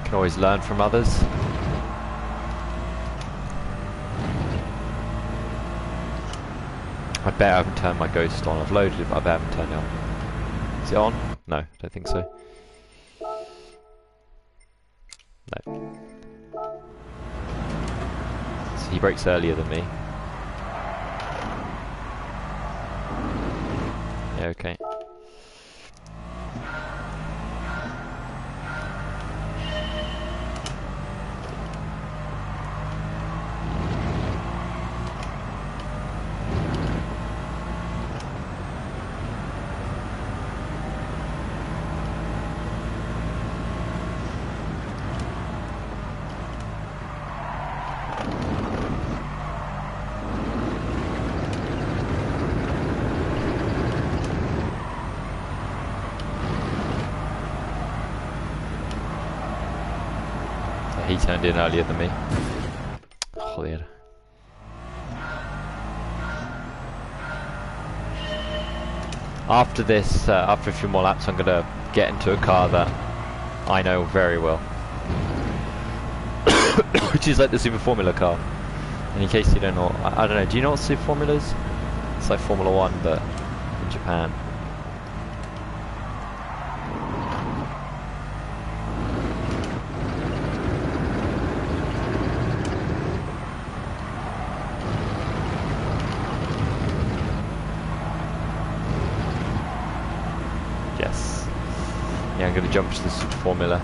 Can always learn from others. I bet I haven't turned my ghost on. I've loaded it, but I bet I haven't turned it on. Is it on? No, I don't think so. No. So he brakes earlier than me. Yeah, okay. He turned in earlier than me. Joder. After this, after a few more laps, I'm gonna get into a car that I know very well, which is like the Super Formula car. And in case you don't know, I don't know. Do you know what Super Formula is? It's like Formula 1, but in Japan. Yeah, I'm going to jump to the Super Formula.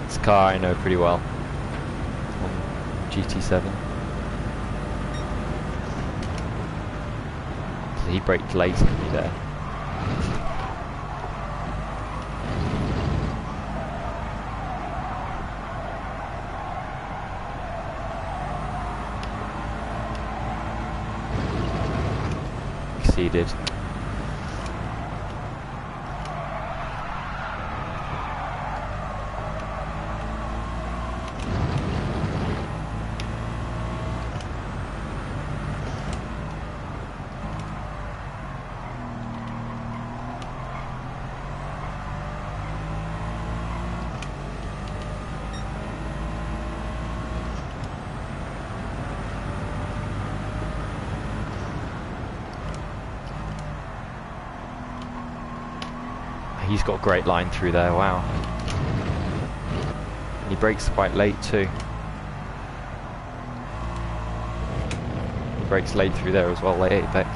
It's a car I know pretty well. On GT7. So he braked late on me there. Exceeded. He's got a great line through there, wow. And he brakes quite late too. He brakes late through there as well, late apex.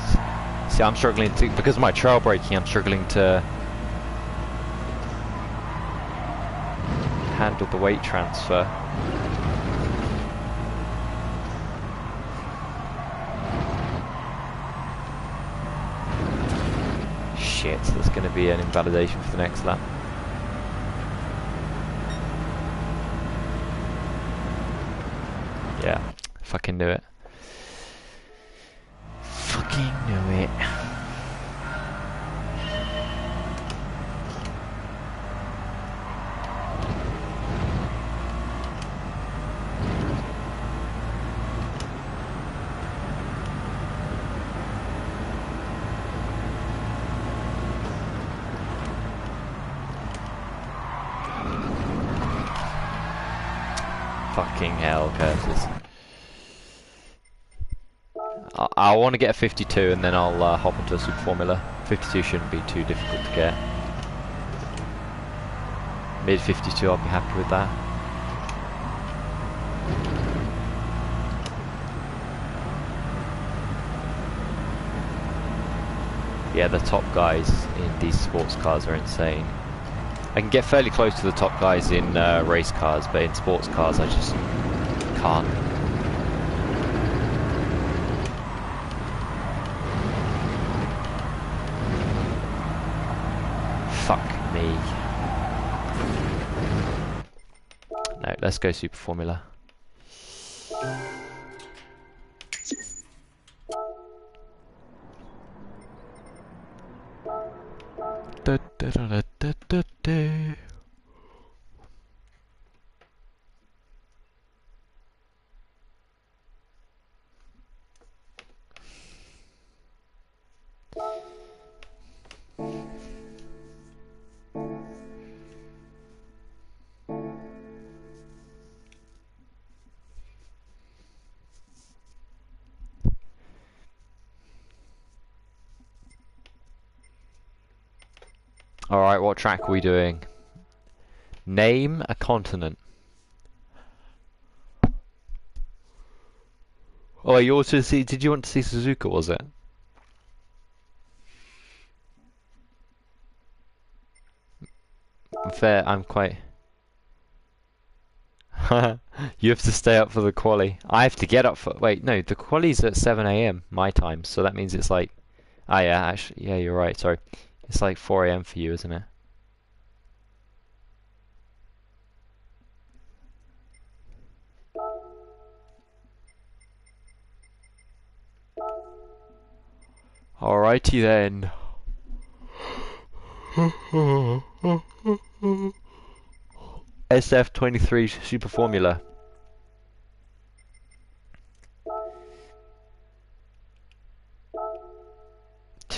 See, I'm struggling to, because of my trail braking, I'm struggling to handle the weight transfer. Shit, there's going to be an invalidation for the next lap. Yeah, fucking knew it. Fucking knew it. Fucking hell, curses. I want to get a 52 and then I'll hop into a Super Formula. 52 shouldn't be too difficult to get. Mid 52, I'll be happy with that. Yeah, the top guys in these sports cars are insane. I can get fairly close to the top guys in race cars, but in sports cars I just can't. Fuck me. No, let's go Super Formula. Da, da, da, da, da, da. Alright, what track are we doing? Name a continent. Oh, you also see, did you want to see Suzuka, was it? Fair, I'm quite... You have to stay up for the quali. I have to get up for... Wait, no, the quali's at 7 AM my time, so that means it's like... Ah yeah, actually, yeah, you're right, sorry. It's like 4 AM for you, isn't it? Alrighty then. SF23 Super Formula.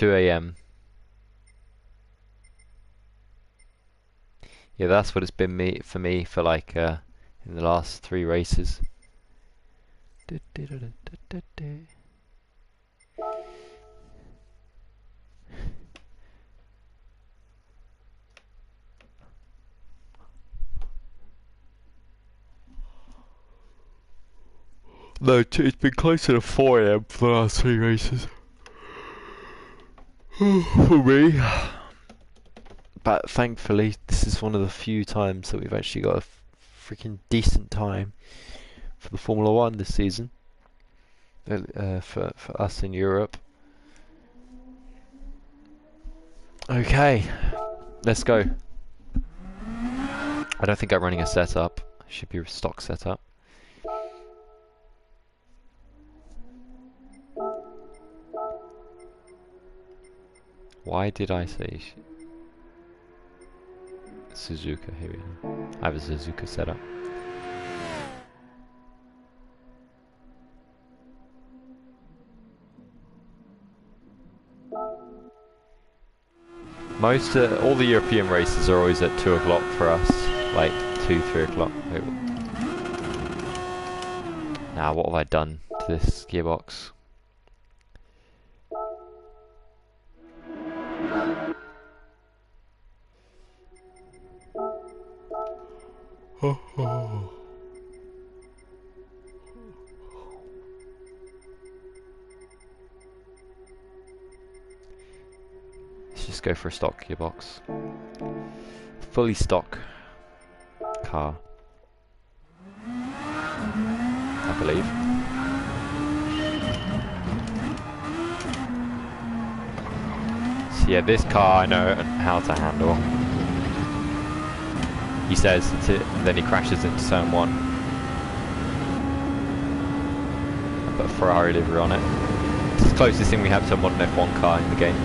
2 a.m. Yeah, that's what it's been for me for like in the last 3 races. No, it's been closer to 4 a.m. for the last 3 races. For me. But thankfully, this is one of the few times that we've actually got a freaking decent time for the Formula 1 this season. For us in Europe. Okay, let's go. I don't think I'm running a setup. Should be a stock setup. Why did I say Suzuka? Here we go. I have a Suzuka setup. All the European races are always at 2 o'clock for us, like 2, 3 o'clock. Now, what have I done to this gearbox? Let's just go for a stock gearbox. Fully stock car, I believe. So yeah, this car I know how to handle. He says, then he crashes into turn 1. I put a Ferrari livery on it. It's the closest thing we have to a modern F1 car in the game.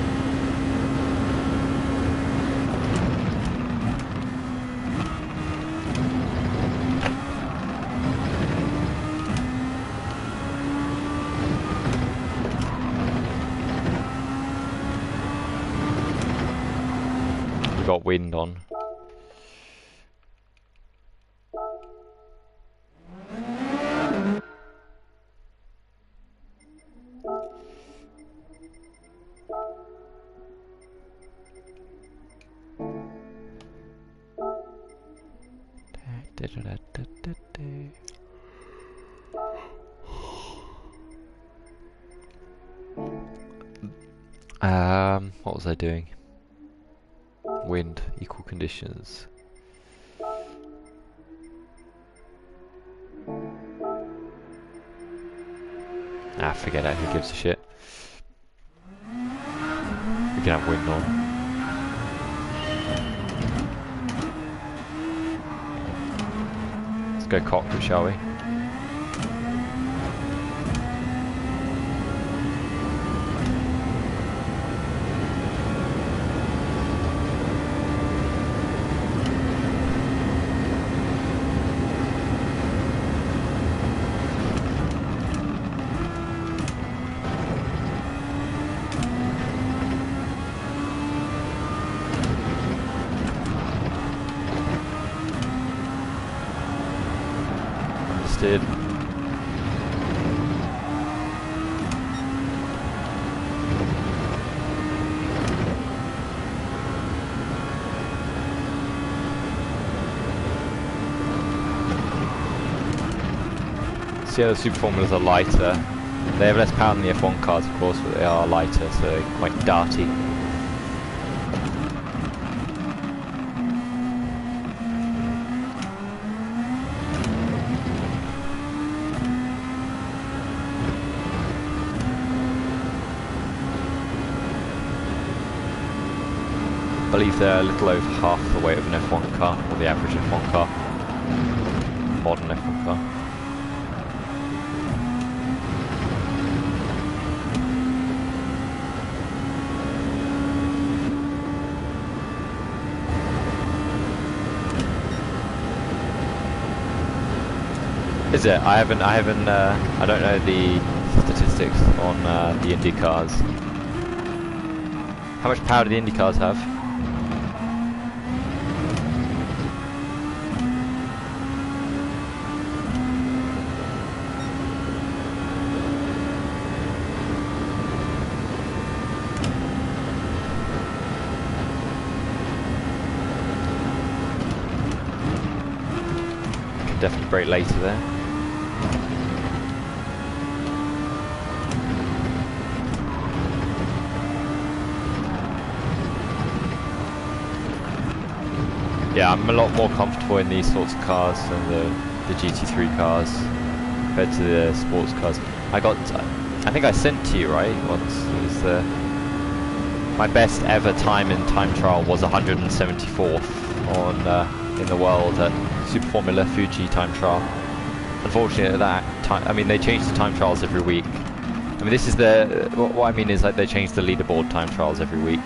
We've got wind on. What was I doing? Wind, equal conditions. Ah, forget it, who gives a shit? We can have wind on. Let's go cockpit, shall we? Did. See how the Super Formulas are lighter. They have less power than the F1 cars, of course, but they are lighter, so they're quite darty. I believe they're a little over half the weight of an F1 car, or the average F1 car. Modern F1 car. Is it? I don't know the statistics on the Indy cars. How much power do the Indy cars have? Could definitely brake later there. Yeah, I'm a lot more comfortable in these sorts of cars than the GT3 cars compared to the sports cars. I think I sent to you, right, once. It was my best ever time in time trial was 174th on in the world at Super Formula Fuji time trial. Unfortunately, at that time, I mean, they change the time trials every week. I mean, this is what I mean is like they change the leaderboard time trials every week.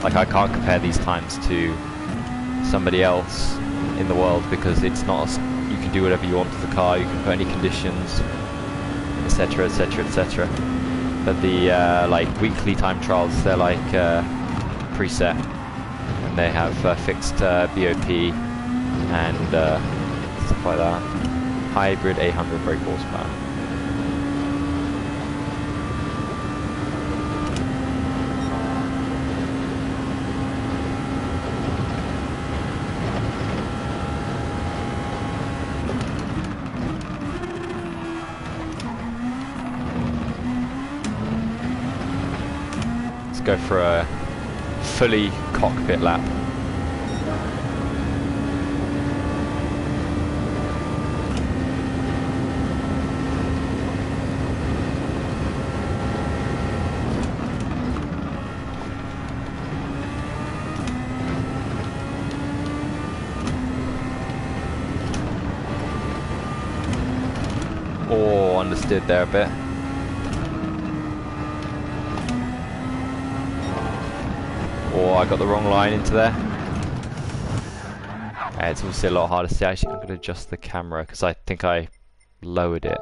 Like I can't compare these times to somebody else in the world because it's not. You can do whatever you want to the car. You can put any conditions, etc., etc., etc. But the like weekly time trials, they're like preset, and they have fixed BOP and stuff like that. Hybrid 800 brake horsepower. Go for a fully cockpit lap. Oh, understood there a bit. Oh, I got the wrong line into there. It's obviously a lot harder to see. Actually, I'm going to adjust the camera because I think I lowered it.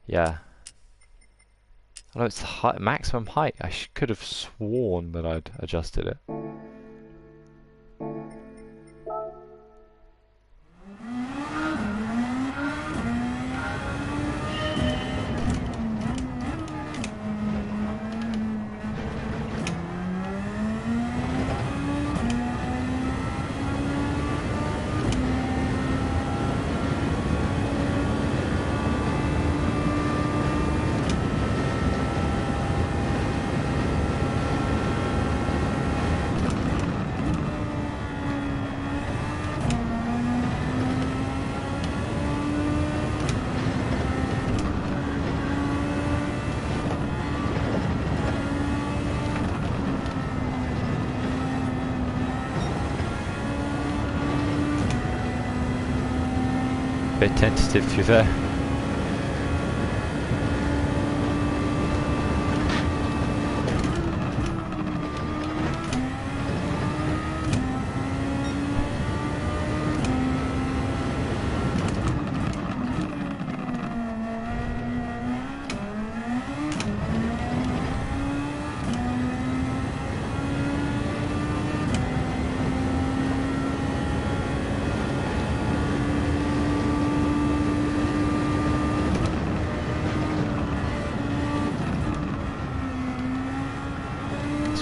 Yeah. Oh, it's the maximum height. I could have sworn that I'd adjusted it. Bit tentative to be fair.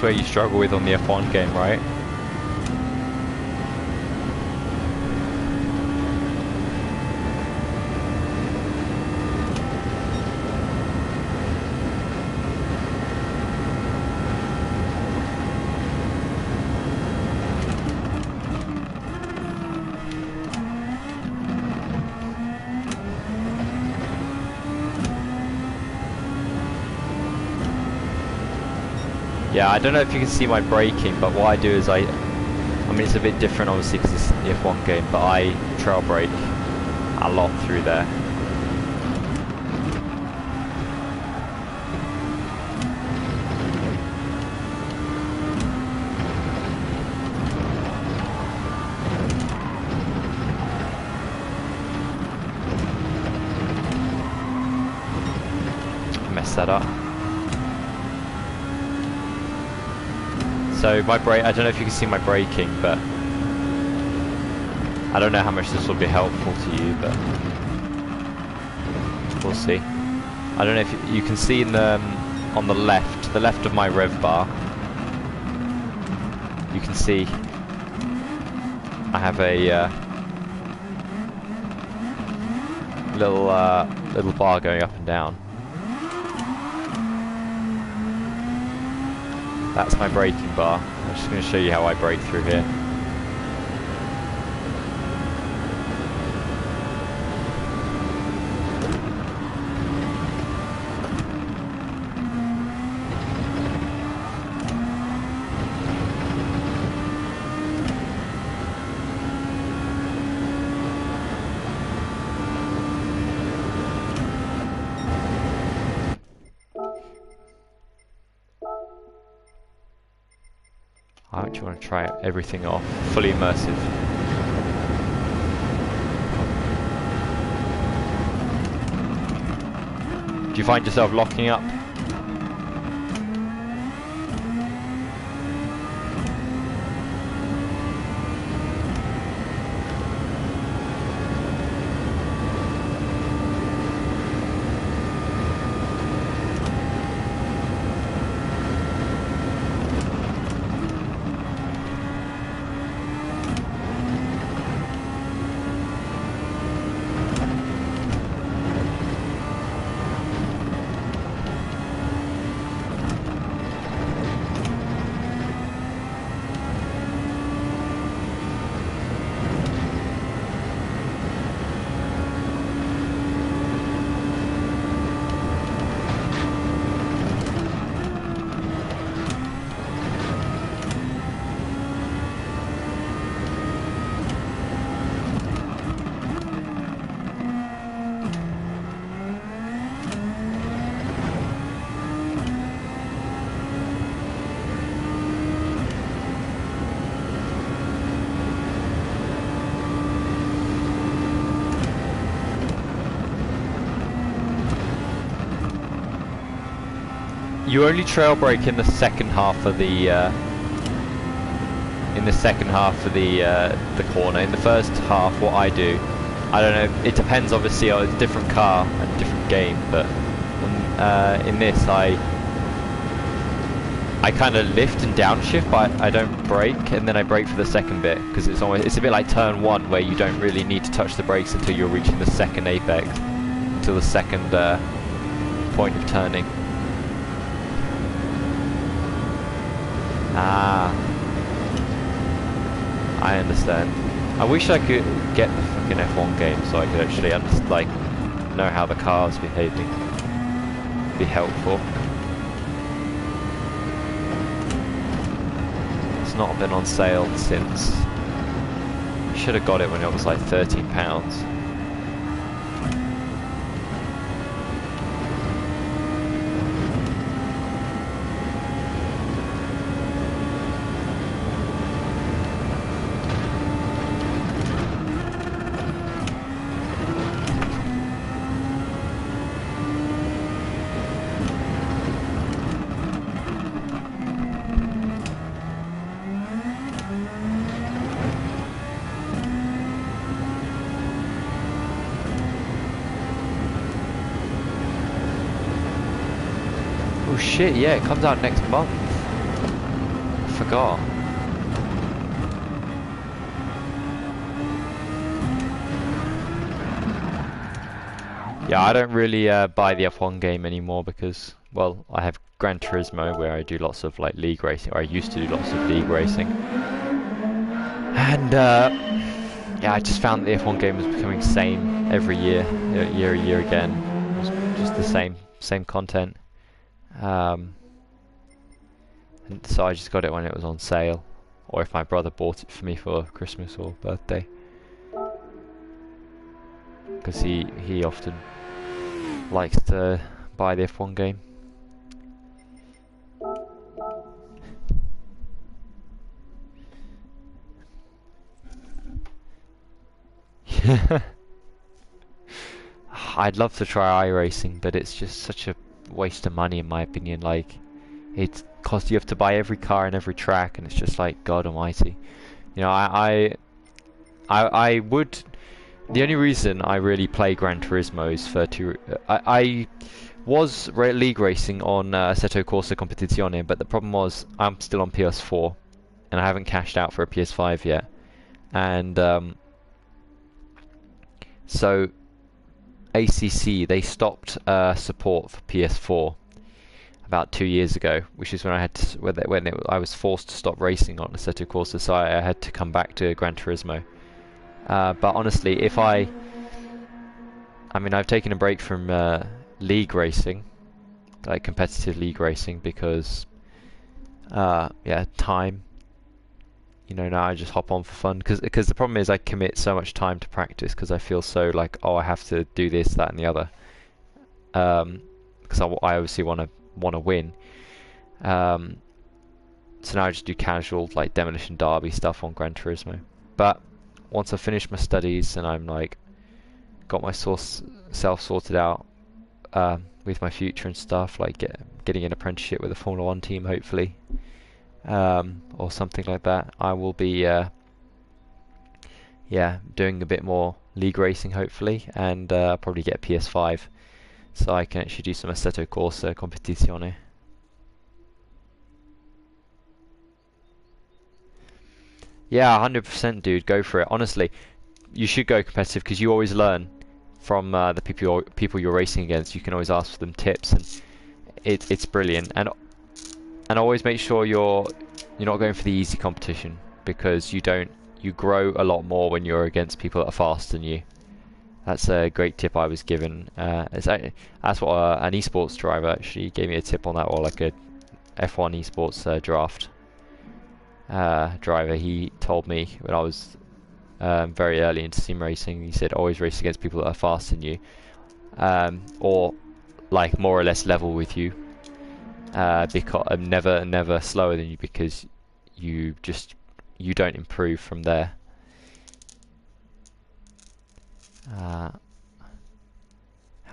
Where you struggle with on the F1 game, right? Yeah, I don't know if you can see my braking, but what I do is I mean it's a bit different obviously because it's the F1 game, but I trail brake a lot through there. Messed that up. So my brake, I don't know if you can see my braking, but I don't know how much this will be helpful to you, but we'll see. I don't know if you can see in the on the left of my rev bar, you can see I have a little bar going up and down. That's my braking bar. I'm just going to show you how I brake through here. I actually want to try everything off, fully immersive. Do you find yourself locking up? You only trail brake in the second half of the corner. In the first half, what I do, I don't know. It depends, obviously, on a different car and different game. But in this, I kind of lift and downshift, but I don't brake, and then I brake for the second bit because it's a bit like turn one, where you don't really need to touch the brakes until you're reaching the second apex, until the second point of turning. Ah, I understand. I wish I could get the fucking F1 game so I could actually know how the car's behaving. Be helpful. It's not been on sale since. Should have got it when it was like £13. Oh shit, yeah, it comes out next month. I forgot. Yeah, I don't really buy the F1 game anymore because, well, I have Gran Turismo where I do lots of like league racing, or I used to do lots of league racing. And yeah, I just found the F1 game was becoming same every year, year again. It was just the same content. And so I just got it when it was on sale, or if my brother bought it for me for Christmas or birthday, because he often likes to buy the F1 game. I'd love to try iRacing, but it's just such a waste of money in my opinion. Like, it's because you have to buy every car and every track, and it's just like God Almighty. You know, I would. The only reason I really play Gran Turismo is for to. I was league racing on Assetto Corsa Competizione, but the problem was I'm still on PS4, and I haven't cashed out for a PS5 yet, and so ACC they stopped support for PS4 about 2 years ago, which is when I had to, I was forced to stop racing on Assetto Corsa, so I had to come back to Gran Turismo. But honestly, I mean, I've taken a break from league racing, like competitive league racing, because yeah, time. You know, now I just hop on for fun, because the problem is I commit so much time to practice, because I feel so like, oh, I have to do this, that, and the other. Because I obviously want to win. So now I just do casual like Demolition Derby stuff on Gran Turismo. But once I finish my studies and I'm like got my self sorted out with my future and stuff, like getting an apprenticeship with a Formula One team, hopefully, or something like that, I will be yeah, doing a bit more league racing, hopefully, and probably get a PS5 so I can actually do some Assetto Corsa Competizione. Yeah, 100%, dude. Go for it. Honestly, you should go competitive because you always learn from the people you're racing against. You can always ask for them tips, and it's brilliant. And always make sure you're not going for the easy competition, because you grow a lot more when you're against people that are faster than you. That's a great tip I was given. That's what an esports driver actually gave me a tip on that, or like a F1 esports draft driver. He told me when I was very early into sim racing, he said always race against people that are faster than you, or like more or less level with you, because never slower than you, because you don't improve from there. How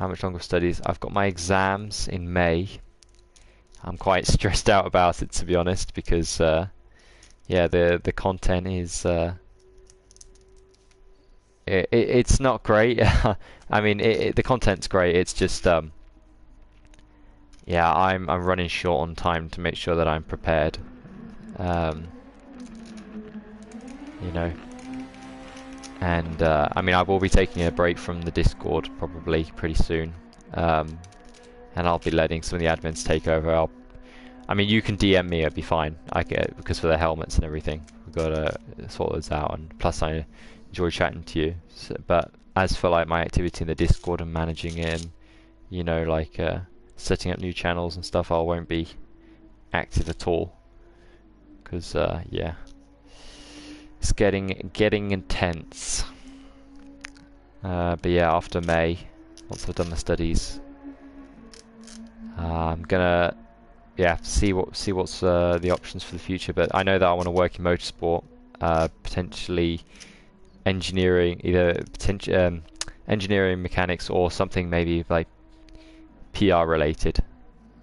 much longer studies? I've got my exams in May. I'm quite stressed out about it, to be honest, because yeah, the content is it's not great. I mean, the content's great. It's just yeah, I'm running short on time to make sure that I'm prepared. You know, and I mean, I will be taking a break from the Discord probably pretty soon, and I'll be letting some of the admins take over. I mean, you can DM me, it'll be fine. I get, because for the helmets and everything, we've got to sort those out, and plus I enjoy chatting to you. So, but as for like my activity in the Discord and managing it, and you know, like setting up new channels and stuff, I won't be active at all, because yeah, it's getting intense. But yeah, after May, once I've done my studies, I'm gonna see what's the options for the future. But I know that I want to work in motorsport, potentially engineering, either engineering, mechanics, or something maybe like PR related.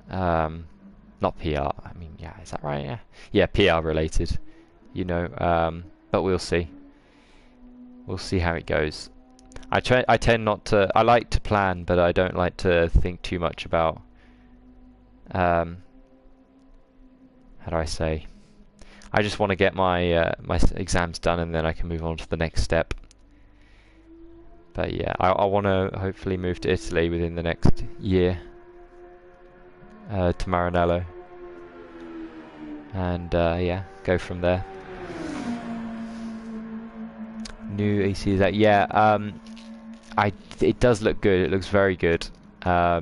Not PR. I mean, yeah, is that right? Yeah, yeah, PR related. You know, but we'll see. We'll see how it goes. I tend not to. I like to plan, but I don't like to think too much about. How do I say? I just want to get my my exams done, and then I can move on to the next step. But yeah, I want to hopefully move to Italy within the next year, to Maranello, and yeah, go from there. New AC is that? Yeah, it does look good. It looks very good. I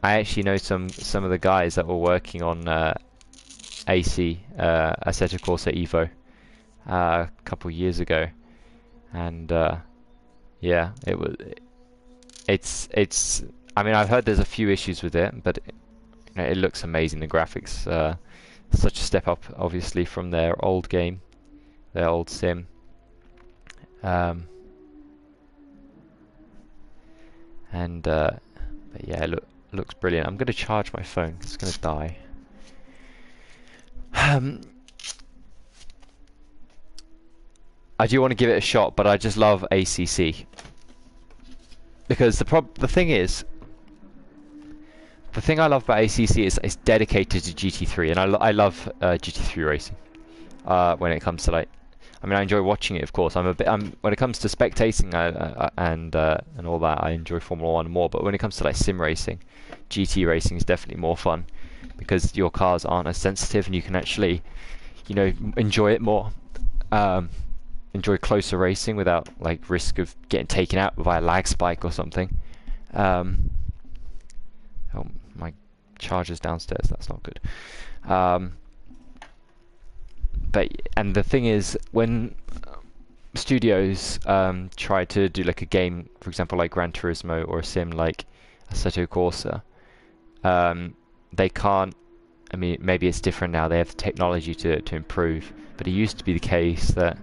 actually know some of the guys that were working on AC Assetto Corsa Evo a couple years ago, and yeah, it's. I mean, I've heard there's a few issues with it, but you know, it looks amazing. The graphics, such a step up, obviously, from their old game, their old sim. And but yeah, looks brilliant. I'm gonna charge my phone. It's gonna die. Um, I do want to give it a shot, but I just love ACC because the thing is, the thing I love about ACC is it's dedicated to GT3, and I love GT3 racing. When it comes to like, I mean, I enjoy watching it, of course. When it comes to spectating and all that, I enjoy Formula One more. But when it comes to like sim racing, GT racing is definitely more fun because your cars aren't as sensitive, and you can actually, you know, enjoy it more. Enjoy closer racing without like risk of getting taken out by a lag spike or something. Oh, my charger's downstairs. That's not good. And the thing is, when studios try to do like a game, for example, like Gran Turismo or a sim like Assetto Corsa, they can't. I mean, maybe it's different now. They have the technology to improve, but it used to be the case that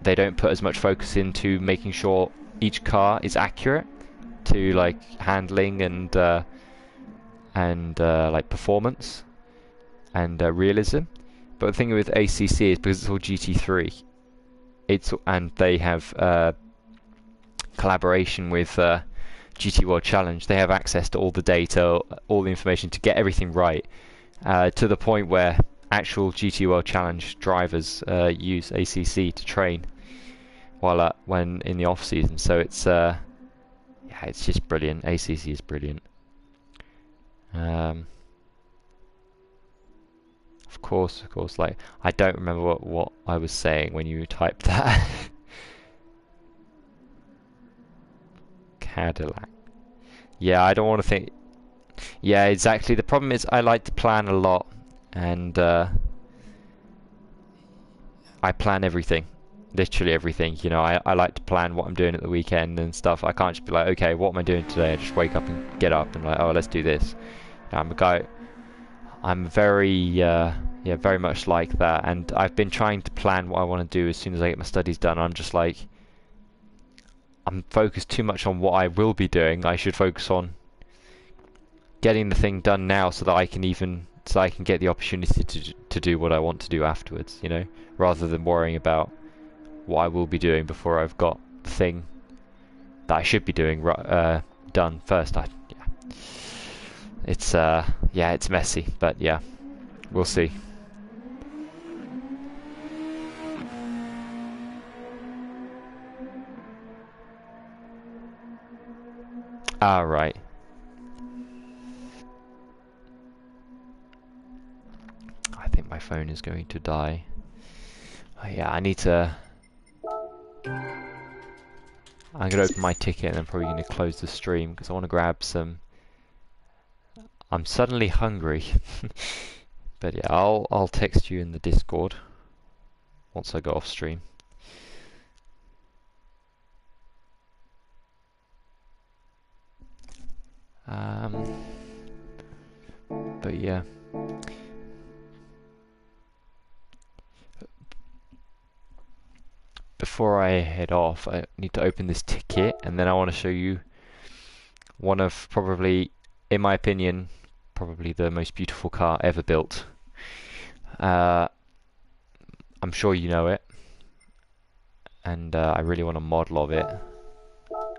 they don't put as much focus into making sure each car is accurate to like handling and like performance and realism. But the thing with ACC is because it's all GT3, and they have collaboration with GT World Challenge. They have access to all the data, all the information to get everything right, to the point where actual GT World Challenge drivers use ACC to train when in the off season. So it's yeah, it's just brilliant. ACC is brilliant. Of course, like, I don't remember what I was saying when you typed that. Cadillac. Yeah, I don't want to think. Yeah, exactly. The problem is I like to plan a lot, and I plan everything. Literally everything. You know, I like to plan what I'm doing at the weekend and stuff. I can't just be like, okay, what am I doing today? I just wake up and get up and like, oh, let's do this. I'm a guy. I'm very, very much like that, and I've been trying to plan what I want to do as soon as I get my studies done. I'm just like, I'm focused too much on what I will be doing. I should focus on getting the thing done now so that I can get the opportunity to do what I want to do afterwards, you know, rather than worrying about what I will be doing before I've got the thing that I should be doing done first. It's it's messy, but yeah, we'll see. Ah, right. I think my phone is going to die. Oh, yeah, I need to. I'm gonna open my ticket and I'm probably gonna close the stream because I want to grab some. I'm suddenly hungry. But yeah, I'll text you in the Discord once I go off stream. But yeah. Before I head off, I need to open this ticket, and then I want to show you one of probably, in my opinion, probably the most beautiful car ever built. I'm sure you know it, and I really want a model of it.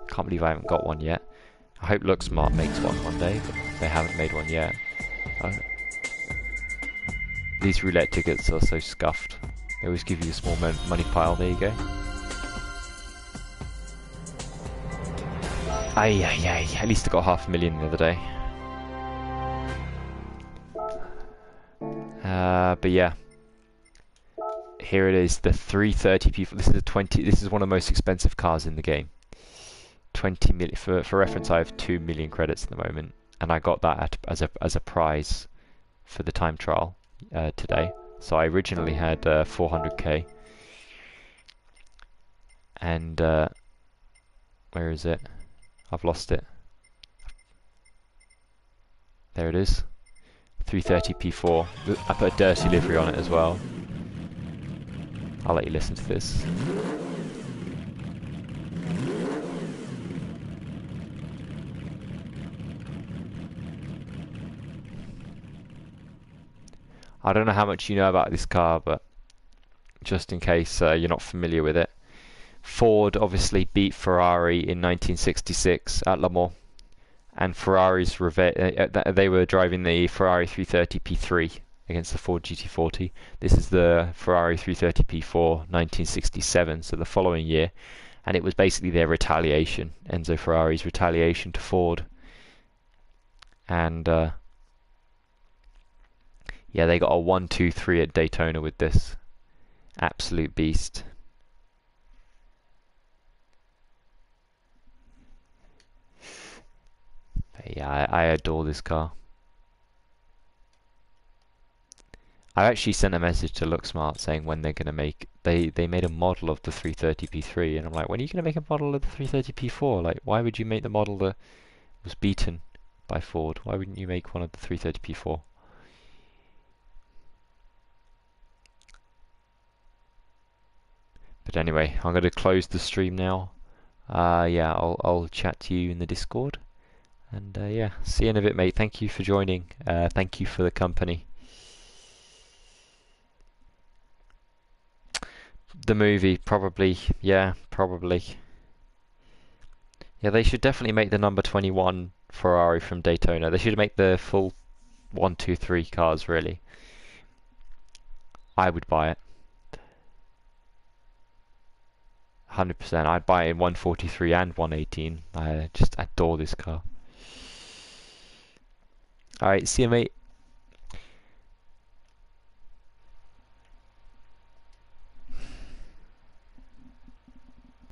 Can't believe I haven't got one yet. I hope LookSmart makes one day, but they haven't made one yet. These roulette tickets are so scuffed. They always give you a small money pile. There you go. Ay. At least I got 500,000 the other day. But yeah. Here it is, the 330 people. This is one of the most expensive cars in the game. 20 million. For reference, I have 2 million credits at the moment, and I got that as a prize for the time trial today. So I originally had 400k, and where is it? I've lost it. There it is. 330 P4. I put a dirty livery on it as well. I'll let you listen to this. I don't know how much you know about this car, but just in case you're not familiar with it. Ford obviously beat Ferrari in 1966 at Le Mans, and they were driving the Ferrari 330 P3 against the Ford GT40. This is the Ferrari 330 P4 1967, so the following year, and it was basically their retaliation, Enzo Ferrari's retaliation to Ford. And yeah, they got a 1-2-3 at Daytona with this. Absolute beast. But yeah, I adore this car. I actually sent a message to LookSmart saying when they're gonna make they made a model of the 330 P3, and I'm like, when are you gonna make a model of the 330 P4? Like, why would you make the model that was beaten by Ford? Why wouldn't you make one of the 330 P4? But anyway, I'm gonna close the stream now. Yeah, I'll chat to you in the Discord, and yeah, see you in a bit, mate. Thank you for joining. Thank you for the company. The movie, probably. Yeah, probably. Yeah, they should definitely make the number 21 Ferrari from Daytona. They should make the full 1, 2, 3 cars, really. I would buy it. 100%. I'd buy it in 143 and 118. I just adore this car. Alright, see you, mate.